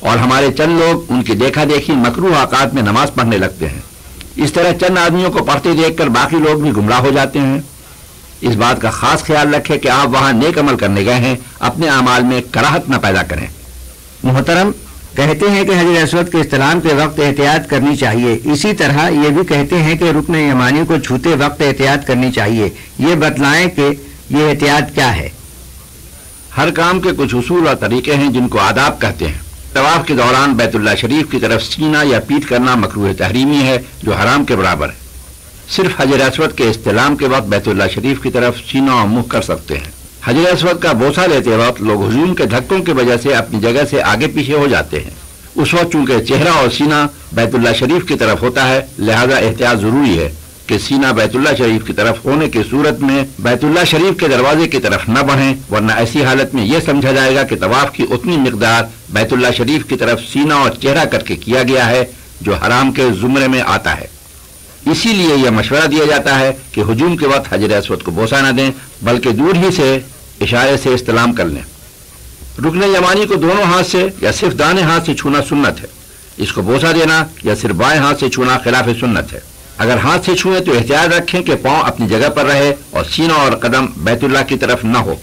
اور ہمارے چند لوگ ان کی دیکھا دیکھی مکروہ اوقات میں نماز پڑھنے لگتے ہیں۔ اس طرح چند آدمیوں کو پڑھتے دیکھ کر باقی لوگ بھی گمراہ ہو جاتے ہیں۔ اس بات کا خاص خیال رکھیں کہ آپ وہاں نیک عمل کرنے گئے ہیں، اپنے اعمال میں کراہت نہ پیدا کریں۔ محترم کہتے ہیں کہ حجر اسود کے استلام کے وقت احتیاط کرنی چاہیے، اسی طرح یہ بھی کہتے ہیں کہ رکن یمانی کو چھوتے وقت احتیاط کرنی چاہیے۔ یہ بتلائیں کہ یہ احتیاط کیا ہے؟ ہر کام کے کچھ اصول اور طریقے ہیں جن کو آداب کہتے ہیں۔ طواف کے دوران بیت اللہ شریف کی طرف سینہ یا پیٹھ کرنا مکروہ تحریمی ہے جو حرام کے برابر ہے۔ صرف حجر اسود کے استلام کے وقت بیت اللہ شریف کی طرف سینہ اور منہ کر سکتے ہیں۔ حجر اسود کا بوسہ لیتے وقت لوگ ہجوم کے دھکوں کی وجہ سے اپنی جگہ سے آگے پیچھے ہو جاتے ہیں۔ اس وقت چونکہ چہرہ اور سینہ بیت اللہ شریف کی طرف ہوتا ہے، لہذا احتیاط ضروری ہے کہ سینہ بیت اللہ شریف کی طرف ہونے کی صورت میں بیت اللہ شریف کے دروازے کی طرف نہ بڑھیں، ورنہ ایسی حالت میں یہ سمجھا جائے گا کہ طواف کی اتنی مقدار بیت اللہ شریف کی طرف سینہ اور چہرہ کر کے کیا گیا ہے جو حرام کے زمرے میں آتا ہے۔ اسی لیے یہ مشورہ دیا جاتا ہے کہ ہجوم کے وقت حجر اسود کو بوسہ نہ دیں بلکہ دور ہی سے اشارے سے استلام کر لیں۔ رکن یمانی کو دونوں ہاتھ سے یا صرف دائیں ہاتھ سے چھونا سنت ہے۔ اس کو بوسہ دینا یا صرف بائیں ہاتھ سے چھونا خلاف سنت ہے۔ اگر ہاتھ سے چھوئیں تو احتیاط رکھیں کہ پاؤں اپنی جگہ پر رہے اور سینہ اور قدم بیت اللہ کی طرف نہ ہو۔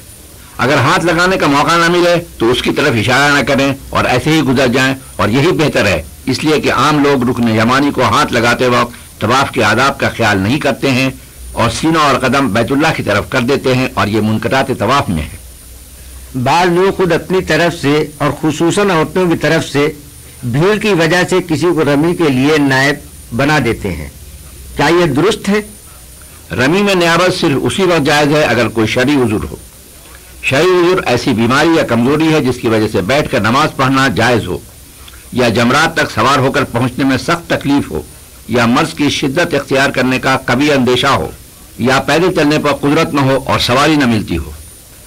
اگر ہاتھ لگانے کا موقع نہ ملے تو اس کی طرف اشارہ نہ کریں اور ایسے ہی گزر جائیں، اور یہی بہتر ہے، اس لیے کہ عام لوگ رکن یمانی کو ہاتھ لگاتے وقت طواف کے آداب کا خیال نہیں کرتے ہیں اور سینہ اور قدم بیت اللہ کی طرف کر دیتے ہیں، اور یہ منکرات طواف میں ہے۔ بعض لوگ خود اپنی طرف سے اور خصوصاً عورتوں کی طرف سے بھیڑ کی وجہ سے کسی کو رمی کے لیے نائب بنا دیتے ہیں، کیا یہ درست ہے؟ رمی میں نیابت صرف اسی وقت جائز ہے اگر کوئی شرعی عذر ہو۔ شرعی عذر ایسی بیماری یا کمزوری ہے جس کی وجہ سے بیٹھ کر نماز پڑھنا جائز ہو، یا جمرات تک سوار ہو کر پہنچنے میں سخت تکلیف ہو، یا مرض کی شدت اختیار کرنے کا کبھی اندیشہ ہو، یا پیدل چلنے پر قدرت نہ ہو اور سواری نہ ملتی ہو۔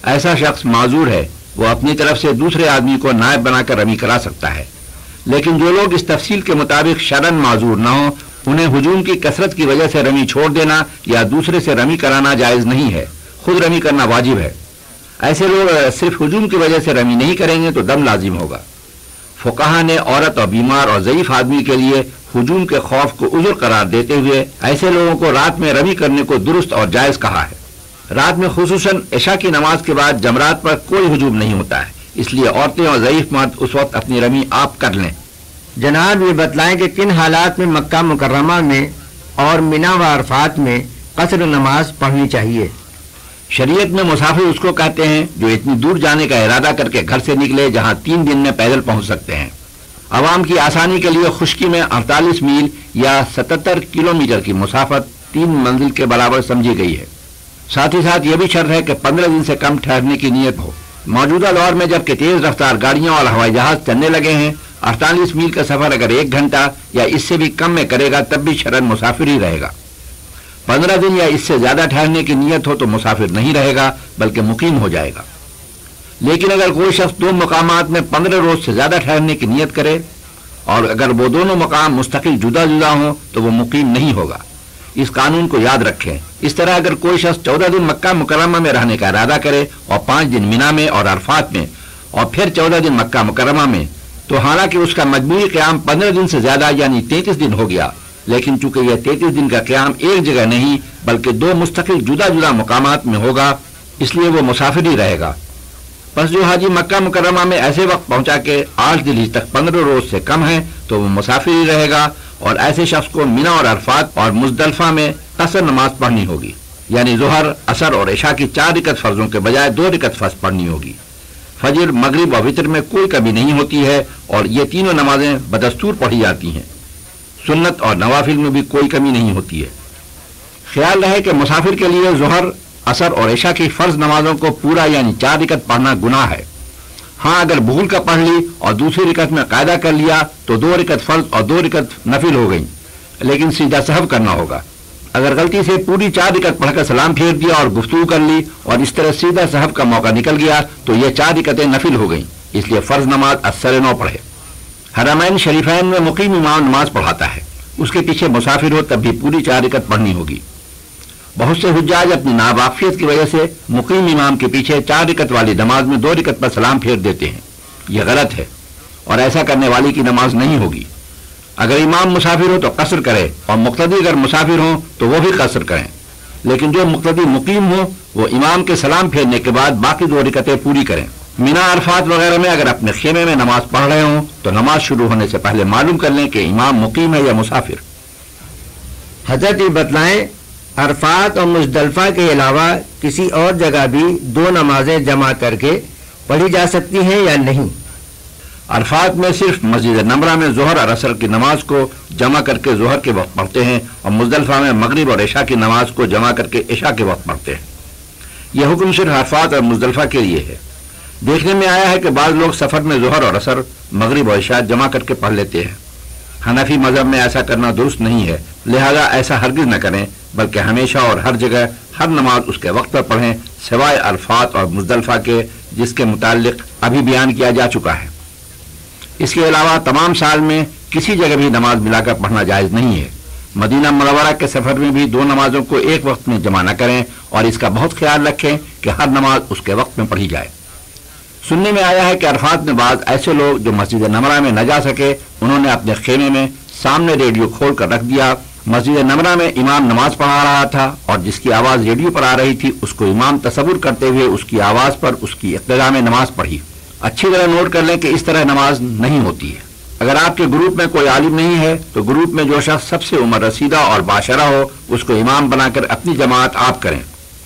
ایسا شخص معذور ہے، وہ اپنی طرف سے دوسرے آدمی کو نائب بنا کر رمی کرا سکتا ہے، لیکن جو لوگ اس تفصیل کے مطابق شرعاً معذور نہ ہوں انہیں ہجوم کی کثرت کی وجہ سے رمی چھوڑ دینا یا دوسرے سے رمی کرانا جائز نہیں ہے، خود رمی کرنا واجب ہے۔ ایسے لوگ صرف ہجوم کی وجہ سے رمی نہیں کریں گے تو دم لازم ہوگا۔ فقہا نے عورت اور بیمار اور ضعیف آدمی کے لیے ہجوم کے خوف کو عذر قرار دیتے ہوئے ایسے لوگوں کو رات میں رمی کرنے کو درست اور جائز کہا ہے۔ رات میں خصوصاً عشاء کی نماز کے بعد جمرات پر کوئی ہجوم نہیں ہوتا ہے، اس لیے عورتیں اور ضعیف مرد اس وقت اپنی رمی آپ کر لیں۔ جناب یہ بتلائیں کہ کن حالات میں مکہ مکرمہ میں اور منا و عرفات میں قصر نماز پڑھنی چاہیے؟ شریعت میں مسافر اس کو کہتے ہیں جو اتنی دور جانے کا ارادہ کر کے گھر سے نکلے جہاں 3 دن میں پیدل پہنچ سکتے ہیں۔ عوام کی آسانی کے لیے خشکی میں 48 میل یا 77 کلومیٹر کی مسافت 3 منزل کے برابر سمجھی گئی ہے۔ ساتھ ہی ساتھ یہ بھی شرط ہے کہ 15 دن سے کم ٹھہرنے کی نیت ہو۔ موجودہ دور میں جبکہ تیز رفتار گاڑیاں اور ہوائی جہاز چلنے لگے ہیں، 48 میل کا سفر اگر 1 گھنٹہ یا اس سے بھی کم میں کرے گا تب بھی شرعاً مسافر ہی رہے گا۔ 15 دن یا اس سے زیادہ ٹھہرنے کی نیت ہو تو مسافر نہیں رہے گا بلکہ مقیم ہو جائے گا۔ لیکن اگر کوئی شخص 2 مقامات میں 15 روز سے زیادہ ٹھہرنے کی نیت کرے اور اگر وہ دونوں مقام مستقل جدا جدا ہوں تو وہ مقیم نہیں ہوگا۔ اس قانون کو یاد رکھیں۔ اس طرح اگر کوئی شخص 14 دن مکہ مکرمہ میں رہنے کا ارادہ کرے اور 5 دن مینا میں اور عرفات میں اور پھر 14 دن مکہ مکرمہ میں، تو حالانکہ اس کا مجموعی قیام 15 دن سے زیادہ یعنی 33 دن ہو گیا، لیکن چونکہ یہ 33 دن کا قیام ایک جگہ نہیں بلکہ 2 مستقل جدا جدا مقامات میں ہوگا، اس لیے وہ مسافر ہی رہے گا۔ پس جو حاجی مکہ مکرمہ میں ایسے وقت پہنچا کہ 8 ذی الحجہ تک 15 روز سے کم ہے تو وہ مسافر ہی رہے گا، اور ایسے شخص کو مینا اور عرفات اور مزدلفہ میں قصر نماز پڑھنی ہوگی، یعنی ظہر، عصر اور عشاء کی 4 رکعت فرضوں کے بجائے 2 رکعت فرض پڑھنی ہوگی۔ فجر، مغرب اور وتر میں کوئی کمی نہیں ہوتی ہے اور یہ تینوں نمازیں بدستور پڑھی جاتی ہیں۔ سنت اور نوافل میں بھی کوئی کمی نہیں ہوتی ہے۔ خیال رہے کہ مسافر کے لیے ظہر، عصر اور عشاء کی فرض نمازوں کو پورا یعنی 4 رکعت پڑھنا گناہ ہے۔ ہاں اگر بھول کر پڑھ لی اور دوسری رکعت میں قاعدہ کر لیا تو 2 رکعت فرض اور 2 رکعت نفل ہو گئیں، لیکن سیدھا سہو کرنا ہوگا۔ اگر غلطی سے پوری 4 رکعت پڑھ کر سلام پھیر دیا اور گفتگو کر لی اور اس طرح سیدھا سہو کا موقع نکل گیا تو یہ 4 رکعتیں نفل ہو گئیں، اس لیے فرض نماز اثر نو پڑھے۔ حرمین شریفین میں مقیم امام نماز پڑھاتا ہے، اس کے پیچھے مسافر ہو تب بھی پوری 4 رکعت پڑھنی ہوگی۔ بہت سے حجاج اپنی ناواقفیت کی وجہ سے مقیم امام کے پیچھے 4 رکعت والی نماز میں 2 رکعت پر سلام پھیر دیتے ہیں، یہ غلط ہے اور ایسا کرنے والی کی نماز نہیں ہوگی۔ اگر امام مسافر ہو تو قصر کرے اور مقتدی اگر مسافر ہوں تو وہ بھی قصر کریں، لیکن جو مقتدی مقیم ہو وہ امام کے سلام پھیرنے کے بعد باقی 2 رکعتیں پوری کریں۔ مینا، عرفات وغیرہ میں اگر اپنے خیمے میں نماز پڑھ رہے ہوں تو نماز شروع ہونے سے پہلے معلوم کر لیں کہ امام مقیم ہے یا مسافر۔ حضرت یہ بتلائیں عرفات اور مزدلفہ کے علاوہ کسی اور جگہ بھی 2 نمازیں جمع کر کے پڑھی جا سکتی ہیں یا نہیں؟ عرفات میں صرف مسجد نمرہ میں ظہر اور عصر کی نماز کو جمع کر کے ظہر کے وقت پڑھتے ہیں اور مزدلفہ میں مغرب اور عشاء کی نماز کو جمع کر کے عشاء کے وقت پڑھتے ہیں۔ یہ حکم صرف عرفات اور مزدلفہ کے لیے ہے۔ دیکھنے میں آیا ہے کہ بعض لوگ سفر میں ظہر اور عصر، مغرب اور عشاء جمع کر کے پڑھ لیتے ہیں۔ حنفی مذہب میں ایسا کرنا درست نہیں ہے، لہذا ایسا ہرگز نہ کریں بلکہ ہمیشہ اور ہر جگہ ہر نماز اس کے وقت پر پڑھیں سوائے عرفات اور مزدلفہ کے، جس کے متعلق ابھی بیان کیا جا چکا ہے۔ اس کے علاوہ تمام سال میں کسی جگہ بھی نماز ملا کر پڑھنا جائز نہیں ہے۔ مدینہ منورہ کے سفر میں بھی 2 نمازوں کو ایک وقت میں جمع نہ کریں اور اس کا بہت خیال رکھیں کہ ہر نماز اس کے وقت میں پڑھی جائے۔ سننے میں آیا ہے کہ عرفات میں بعض ایسے لوگ جو مسجد نمرہ میں نہ جا سکے انہوں نے اپنے خیمے میں سامنے ریڈیو کھول کر رکھ دیا۔ مسجد نمرہ میں امام نماز پڑھا رہا تھا اور جس کی آواز ریڈیو پر آ رہی تھی اس کو امام تصور کرتے ہوئے اس کی آواز پر اس کی اقتدا میں نماز پڑھی۔ اچھی طرح نوٹ کر لیں کہ اس طرح نماز نہیں ہوتی ہے۔ اگر آپ کے گروپ میں کوئی عالم نہیں ہے تو گروپ میں جو شخص سب سے عمر رسیدہ اور باشرہ ہو اس کو امام بنا کر اپنی جماعت آپ کریں۔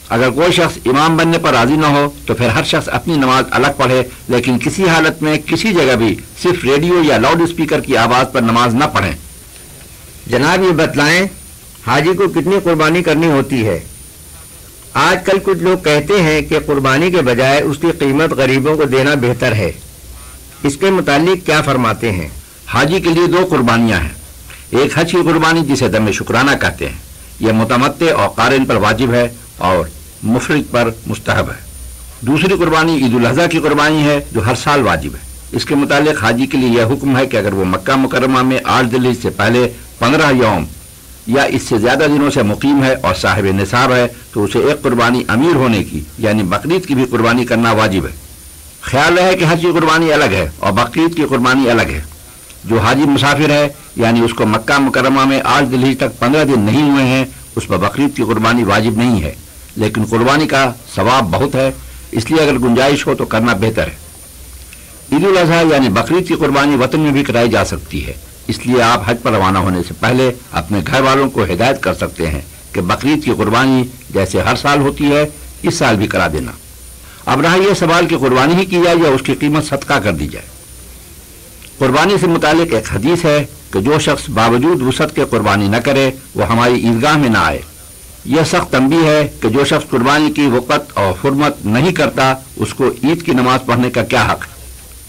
اگر کوئی شخص امام بننے پر راضی نہ ہو تو پھر ہر شخص اپنی نماز الگ پڑھے، لیکن کسی حالت میں کسی جگہ بھی صرف ریڈیو یا لاؤڈ اسپیکر کی آواز پر نماز نہ پڑھیں۔ جناب یہ بتلائیں حاجی کو کتنی قربانی کرنی ہوتی ہے؟ آج کل کچھ لوگ کہتے ہیں کہ قربانی کے بجائے اس کی قیمت غریبوں کو دینا بہتر ہے، اس کے متعلق کیا فرماتے ہیں؟ حاجی کے لیے 2 قربانیاں ہیں۔ ایک حج کی قربانی جسے دم شکرانہ کہتے ہیں، یہ متمتع اور قارن پر واجب ہے اور مفرد پر مستحب ہے۔ دوسری قربانی عید الاضحیٰ کی قربانی ہے جو ہر سال واجب ہے۔ اس کے متعلق حاجی کے لیے یہ حکم ہے کہ اگر وہ مکہ مکرمہ میں 8 ذی الحجہ سے پہلے 15 یوم یا اس سے زیادہ دنوں سے مقیم ہے اور صاحب نصاب ہے تو اسے ایک قربانی امیر ہونے کی یعنی بقرعید کی بھی قربانی کرنا واجب ہے۔ خیال رہے کہ حج کی قربانی الگ ہے اور بقرعید کی قربانی الگ ہے۔ جو حاجی مسافر ہے یعنی اس کو مکہ مکرمہ میں 8 ذی الحجہ تک 15 دن نہیں ہوئے ہیں، اس پر بقرعید کی قربانی واجب نہیں ہے، لیکن قربانی کا ثواب بہت ہے، اس لیے اگر گنجائش ہو تو کرنا بہتر ہے۔ عید الاضحیٰ یعنی بقرعید کی قربانی وطن میں بھی کرائی جا سکتی ہے، اس لیے آپ حج پر روانہ ہونے سے پہلے اپنے گھر والوں کو ہدایت کر سکتے ہیں کہ بقرعید کی قربانی جیسے ہر سال ہوتی ہے اس سال بھی کرا دینا۔ اب رہا یہ سوال کہ قربانی ہی کی جائے یا اس کی قیمت صدقہ کر دی جائے۔ قربانی سے متعلق ایک حدیث ہے کہ جو شخص باوجود وسعت کے قربانی نہ کرے وہ ہماری عیدگاہ میں نہ آئے۔ یہ سخت تنبیہ ہے کہ جو شخص قربانی کی وقت اور حرمت نہیں کرتا اس کو عید کی نماز پڑھنے کا کیا حق ہے؟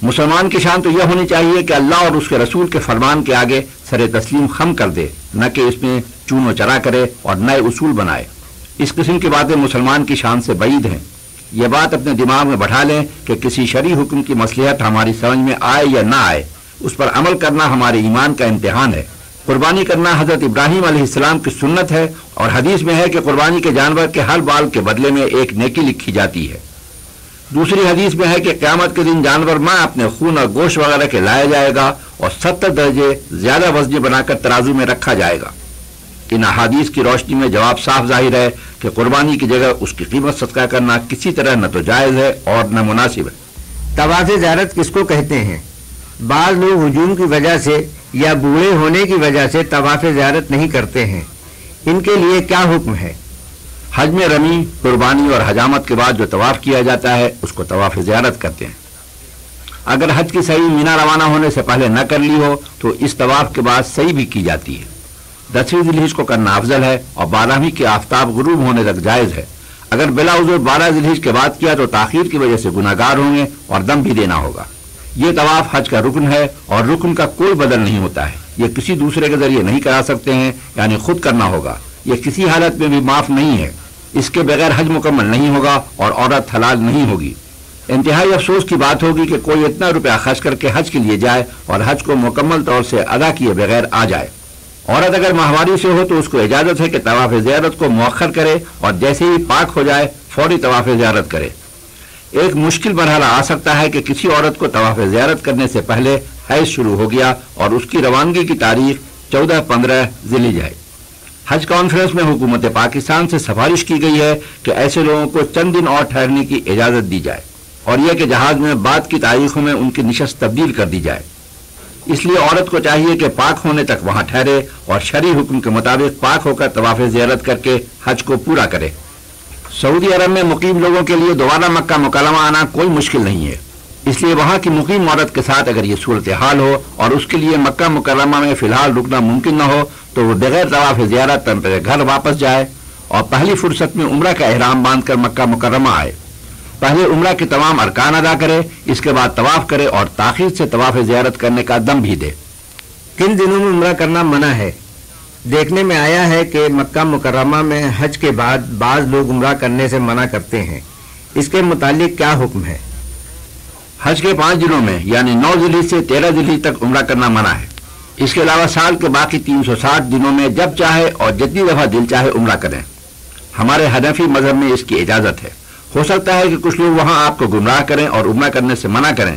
مسلمان کی شان تو یہ ہونی چاہیے کہ اللہ اور اس کے رسول کے فرمان کے آگے سر تسلیم خم کر دے، نہ کہ اس میں چون و چرا کرے اور نئے اصول بنائے۔ اس قسم کی باتیں مسلمان کی شان سے بعید ہیں۔ یہ بات اپنے دماغ میں بٹھا لیں کہ کسی شرعی حکم کی مصلحت ہماری سمجھ میں آئے یا نہ آئے، اس پر عمل کرنا ہمارے ایمان کا امتحان ہے۔ قربانی کرنا حضرت ابراہیم علیہ السلام کی سنت ہے اور حدیث میں ہے کہ قربانی کے جانور کے ہر بال کے بدلے میں ایک نیکی لکھی جاتی ہے۔ دوسری حدیث میں ہے کہ قیامت کے دن جانور ماں اپنے خون اور گوشت وغیرہ کے لایا جائے گا اور 70 درجے زیادہ وزنی بنا کر ترازو میں رکھا جائے گا۔ ان احادیث کی روشنی میں جواب صاف ظاہر ہے کہ قربانی کی جگہ اس کی قیمت صدقہ کرنا کسی طرح نہ تو جائز ہے اور نہ مناسب ہے۔ طواف زیارت کس کو کہتے ہیں؟ بعض لوگ ہجوم کی وجہ سے یا بوڑھے ہونے کی وجہ سے طواف زیارت نہیں کرتے ہیں، ان کے لیے کیا حکم ہے؟ حج میں رمی، قربانی اور حجامت کے بعد جو طواف کیا جاتا ہے اس کو طواف زیارت کہتے ہیں۔ اگر حج کی صحیح مینا روانہ ہونے سے پہلے نہ کر لی ہو تو اس طواف کے بعد صحیح بھی کی جاتی ہے۔ 10ویں ذی الحجہ کو کرنا افضل ہے اور 12ویں کے آفتاب غروب ہونے تک جائز ہے۔ اگر بلا عذر 12 ذی الحجہ کے بعد کیا تو تاخیر کی وجہ سے گناہگار ہوں گے اور دم بھی دینا ہوگا۔ یہ طواف حج کا رکن ہے اور رکن کا کوئی بدل نہیں ہوتا ہے، یہ کسی دوسرے کے ذریعے نہیں کرا سکتے ہیں، یعنی خود کرنا ہوگا۔ یہ کسی حالت میں بھی معاف نہیں ہے، اس کے بغیر حج مکمل نہیں ہوگا اور عورت حلال نہیں ہوگی۔ انتہائی افسوس کی بات ہوگی کہ کوئی اتنا روپیہ خرچ کر کے حج کے لیے جائے اور حج کو مکمل طور سے ادا کیے بغیر آ جائے۔ عورت اگر ماہواری سے ہو تو اس کو اجازت ہے کہ طواف زیارت کو مؤخر کرے اور جیسے ہی پاک ہو جائے فوری طواف زیارت کرے۔ ایک مشکل مرحلہ آ سکتا ہے کہ کسی عورت کو طواف زیارت کرنے سے پہلے حیض شروع ہو گیا اور اس کی روانگی کی تاریخ 14-15 ذی الحجہ ہے۔ حج کانفرنس میں حکومت پاکستان سے سفارش کی گئی ہے کہ ایسے لوگوں کو چند دن اور ٹھہرنے کی اجازت دی جائے اور یہ کہ جہاز میں بعد کی تاریخوں میں ان کی نشست تبدیل کر دی جائے۔ اس لیے عورت کو چاہیے کہ پاک ہونے تک وہاں ٹھہرے اور شرعی حکم کے مطابق پاک ہو کر طواف زیارت کر کے حج کو پورا کرے۔ سعودی عرب میں مقیم لوگوں کے لیے دوبارہ مکہ مکرمہ آنا کوئی مشکل نہیں ہے، اس لیے وہاں کی مقیم عورت کے ساتھ اگر یہ صورتحال ہو اور اس کے لیے مکہ مکرمہ میں فی الحال رکنا ممکن نہ ہو تو وہ بغیر طواف زیارت اپنے گھر واپس جائے اور پہلی فرصت میں عمرہ کا احرام باندھ کر مکہ مکرمہ آئے۔ پہلے عمرہ کے تمام ارکان ادا کرے، اس کے بعد طواف کرے اور تاخیر سے طواف زیارت کرنے کا دم بھی دے۔ کن دنوں میں عمرہ کرنا منع ہے؟ دیکھنے میں آیا ہے کہ مکہ مکرمہ میں حج کے بعد بعض لوگ عمرہ کرنے سے منع کرتے ہیں، اس کے متعلق کیا حکم ہے؟ حج کے 5 دنوں میں یعنی 9 ذی الحجہ سے 13 ذی الحجہ تک عمرہ کرنا منع ہے۔ اس کے علاوہ سال کے باقی 360 دنوں میں جب چاہے اور جتنی دفعہ دل چاہے عمرہ کریں۔ ہمارے حنفی مذہب میں اس کی اجازت ہے۔ ہو سکتا ہے کہ کچھ لوگ وہاں آپ کو گمراہ کریں اور عمرہ کرنے سے منع کریں،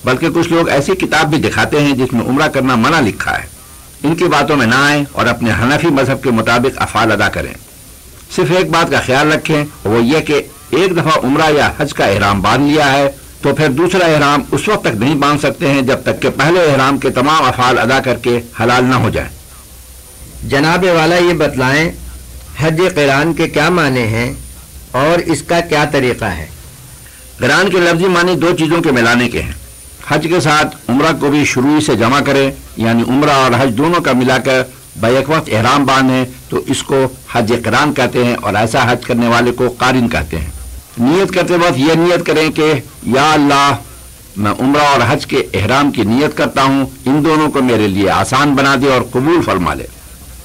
بلکہ کچھ لوگ ایسی کتاب بھی دکھاتے ہیں جس میں عمرہ کرنا منع لکھا ہے۔ ان کی باتوں میں نہ آئیں اور اپنے حنفی مذہب کے مطابق افعال ادا کریں۔ صرف ایک بات کا خیال رکھیں، وہ یہ کہ ایک دفعہ عمرہ یا حج کا احرام باندھ لیا ہے تو پھر دوسرا احرام اس وقت تک نہیں باندھ سکتے ہیں جب تک کہ پہلے احرام کے تمام افعال ادا کر کے حلال نہ ہو جائیں۔ جناب والا یہ بتلائیں حج قران کے کیا معنی ہیں اور اس کا کیا طریقہ ہے؟ قران کے لفظی معنی 2 چیزوں کے ملانے کے ہیں۔ حج کے ساتھ عمرہ کو بھی شروع سے جمع کریں، یعنی عمرہ اور حج دونوں کا ملا کر بیک وقت احرام باندھیں تو اس کو حج قران کہتے ہیں اور ایسا حج کرنے والے کو قارن کہتے ہیں۔ نیت کرتے وقت یہ نیت کریں کہ یا اللہ میں عمرہ اور حج کے احرام کی نیت کرتا ہوں، ان دونوں کو میرے لیے آسان بنا دے اور قبول فرما لے۔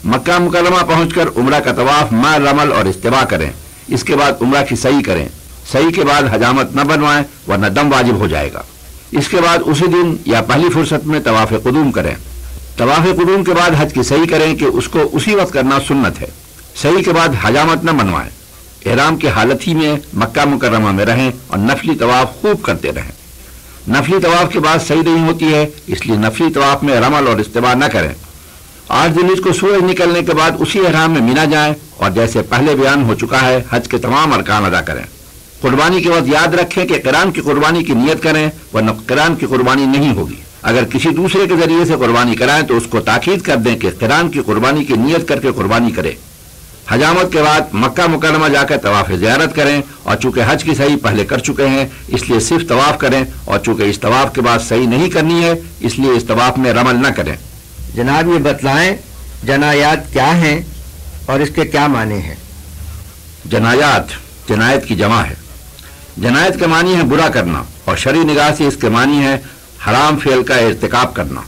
مکہ مکرمہ پہنچ کر عمرہ کا طواف ما رمل اور استوا کریں، اس کے بعد عمرہ کی صحیح کریں۔ صحیح کے بعد حجامت نہ بنوائیں ورنہ دم واجب ہو جائے گا۔ اس کے بعد اسی دن یا پہلی فرصت میں طواف قدوم کریں۔ طواف قدوم کے بعد حج کی صحیح کریں کہ اس کو اسی وقت کرنا سنت ہے۔ صحیح کے بعد حجامت نہ بنوائیں، احرام کی حالت ہی میں مکہ مکرمہ میں رہیں اور نفلی طواف خوب کرتے رہیں۔ نفلی طواف کے بعد صحیح نہیں ہوتی ہے، اس لیے نفلی طواف میں رمل اور استوا نہ کریں۔ 8 ذوالحجہ کو سورج نکلنے کے بعد اسی احرام میں مینا جائیں اور جیسے پہلے بیان ہو چکا ہے حج کے تمام ارکان ادا کریں۔ قربانی کے وقت یاد رکھیں کہ قران کی قربانی کی نیت کریں ورنہ قران کی قربانی نہیں ہوگی۔ اگر کسی دوسرے کے ذریعے سے قربانی کرائیں تو اس کو تاکید کر دیں کہ قران کی قربانی کی نیت کر کے قربانی کرے۔ حجامت کے بعد مکہ مکرمہ جا کر طواف زیارت کریں اور چونکہ حج کی صحیح پہلے کر چکے ہیں اس لیے صرف طواف کریں، اور چونکہ اس طواف کے بعد صحیح نہیں کرنی ہے اس لیے اس طواف میں رمل نہ کریں۔ جناب یہ بتلائیں جنایات کیا ہیں اور اس کے کیا معنی ہیں؟ جنایات جنایت کی جمع ہے۔ جنایت کا معنی ہے برا کرنا، اور شرعی نگاہ سے اس کے معنی ہے حرام فعل کا ارتکاب کرنا۔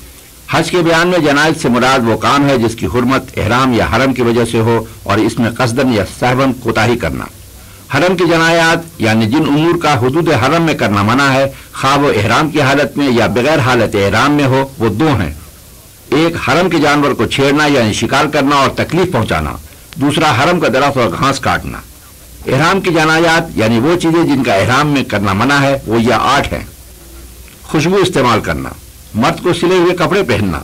حج کے بیان میں جنایت سے مراد وہ کام ہے جس کی حرمت احرام یا حرم کی وجہ سے ہو اور اس میں قصدن یا سہون کوتاہی کرنا۔ حرم کی جنایات یعنی جن امور کا حدود حرم میں کرنا منع ہے، خواہ وہ احرام کی حالت میں یا بغیر حالت احرام میں ہو، وہ دو ہیں۔ ایک حرم کے جانور کو چھیڑنا یعنی شکار کرنا اور تکلیف پہنچانا، دوسرا حرم کا درخت اور گھاس کاٹنا۔ احرام کی جنایات یعنی وہ چیزیں جن کا احرام میں کرنا منع ہے وہ یہ 8 ہیں۔ خوشبو استعمال کرنا، مرد کو سلے ہوئے کپڑے پہننا،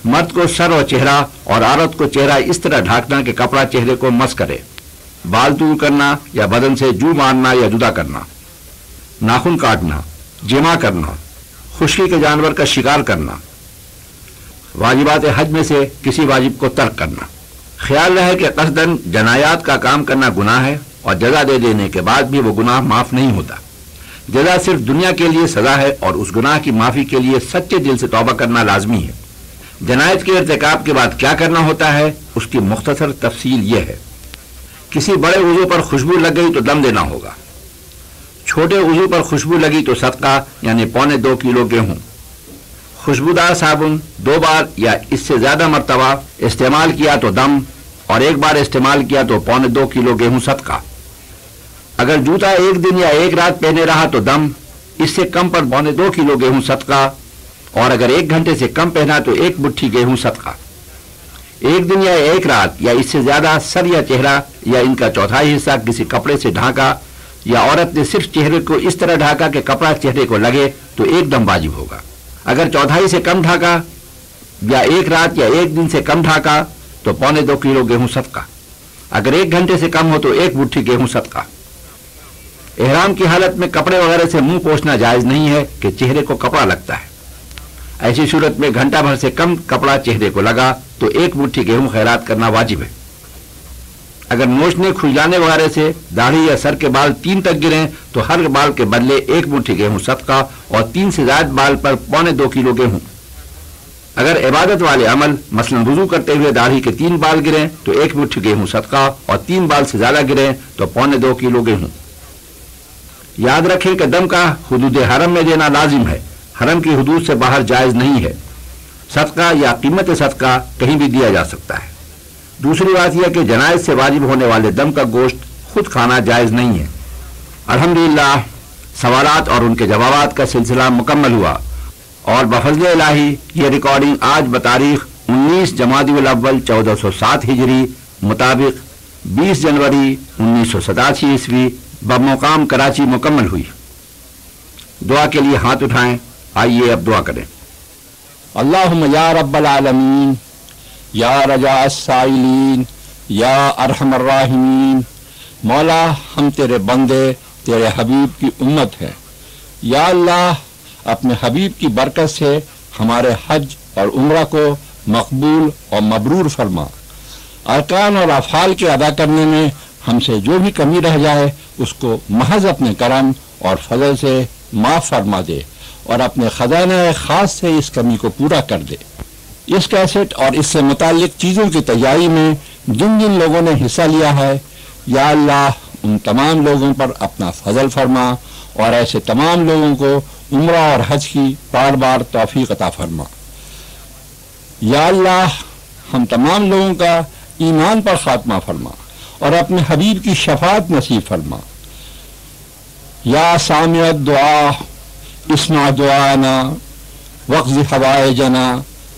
مرد کو سر اور چہرہ اور عورت کو چہرہ اس طرح ڈھانکنا کہ کپڑا چہرے کو مس کرے، بال دور کرنا یا بدن سے جو مارنا یا جدا کرنا، ناخن کاٹنا، جمع کرنا، خشکی کے جانور کا شکار کرنا، واجبات حج میں سے کسی واجب کو ترک کرنا۔ خیال رہے کہ قصدن جنایات کا کام کرنا گناہ ہے اور جزا دے دینے کے بعد بھی وہ گناہ معاف نہیں ہوتا۔ جزا صرف دنیا کے لیے سزا ہے اور اس گناہ کی معافی کے لیے سچے دل سے توبہ کرنا لازمی ہے۔ جنایت کے ارتکاب کے بعد کیا کرنا ہوتا ہے اس کی مختصر تفصیل یہ ہے۔ کسی بڑے عضو پر خوشبو لگ گئی تو دم دینا ہوگا۔ چھوٹے عضو پر خوشبو لگی تو صدقہ یعنی 2.25 کلو گیہوں۔ خوشبودار صابن 2 بار یا اس سے زیادہ مرتبہ استعمال کیا تو دم، اور 1 بار استعمال کیا تو 2.25 کلو گیہوں صدقہ۔ اگر جوتا 1 دن یا 1 رات پہنے رہا تو دم، اس سے کم پر 2.25 کلو گیہوں صدقہ، اور اگر 1 گھنٹے سے کم پہنا تو 1 مٹھی گیہوں صدقہ۔ 1 دن یا 1 رات یا اس سے زیادہ سر یا چہرہ یا ان کا چوتھائی حصہ کسی کپڑے سے ڈھانکا، یا عورت نے صرف چہرے کو اس طرح ڈھانکا کہ کپڑا چہرے کو لگے تو 1 دم واجب ہوگا۔ اگر چوتھائی سے کم ڈھانکا یا 1 رات یا 1 دن سے کم ڈھانکا تو 2.25 کلو گیہوں صدقہ۔ اگر 1 گھنٹے سے کم ہو تو 1 مٹھی گیہوں صدقہ۔ احرام کی حالت میں کپڑے وغیرہ سے منہ پوچھنا جائز نہیں ہے کہ چہرے کو کپڑا لگتا ہے۔ ایسی صورت میں گھنٹہ بھر سے کم کپڑا چہرے کو لگا تو 1 مٹھی گیہوں خیرات کرنا واجب ہے۔ اگر نوچنے کھجلانے وغیرہ سے داڑھی یا سر کے بال 3 تک گریں تو ہر بال کے بدلے 1 مٹھی گیہوں صدقہ، اور 3 سے زائد بال پر 2.25 کلو گیہوں۔ اگر عبادت والے عمل مثلا وضو کرتے ہوئے داڑھی کے 3 بال گریں تو 1 مٹھی گیہوں صدقہ، اور 3 بال سے زیادہ گریں تو 2.25 کلو گیہوں۔ یاد رکھیں کہ دم کا حدود حرم میں دینا لازم ہے، حرم کی حدود سے باہر جائز نہیں ہے۔ صدقہ یا قیمت صدقہ کہیں بھی دیا جا سکتا ہے۔ دوسری بات یہ کہ جنایت سے واجب ہونے والے دم کا گوشت خود کھانا جائز نہیں ہے۔ الحمدللہ سوالات اور ان کے جوابات کا سلسلہ مکمل ہوا، اور بفضل الہی یہ ریکارڈنگ آج بتاریخ 19 جمادی الاول 1407 ہجری مطابق 20 جنوری 1987 عیسوی بمقام کراچی مکمل ہوئی۔ دعا کے لیے ہاتھ اٹھائیں، آئیے اب دعا کریں۔ اللہم یا رب العالمین، یا رجاء السائلین، یا ارحم الراحمین، مولا ہم تیرے بندے تیرے حبیب کی امت ہے، یا اللہ اپنے حبیب کی برکت سے ہمارے حج اور عمرہ کو مقبول اور مبرور فرما۔ ارکان اور افعال کے ادا کرنے میں ہم سے جو بھی کمی رہ جائے اس کو محض اپنے کرم اور فضل سے معاف فرما دے، اور اپنے خزانہ خاص سے اس کمی کو پورا کر دے۔ اس کیسٹ اور اس سے متعلق چیزوں کی تیاری میں جن جن لوگوں نے حصہ لیا ہے، یا اللہ ان تمام لوگوں پر اپنا فضل فرما، اور ایسے تمام لوگوں کو عمرہ اور حج کی بار بار توفیق عطا فرما۔ یا اللہ ہم تمام لوگوں کا ایمان پر خاتمہ فرما اور اپنے حبیب کی شفاعت نصیب فرما۔ یا سامع الدعا اسمع دعانا واقض حوائجنا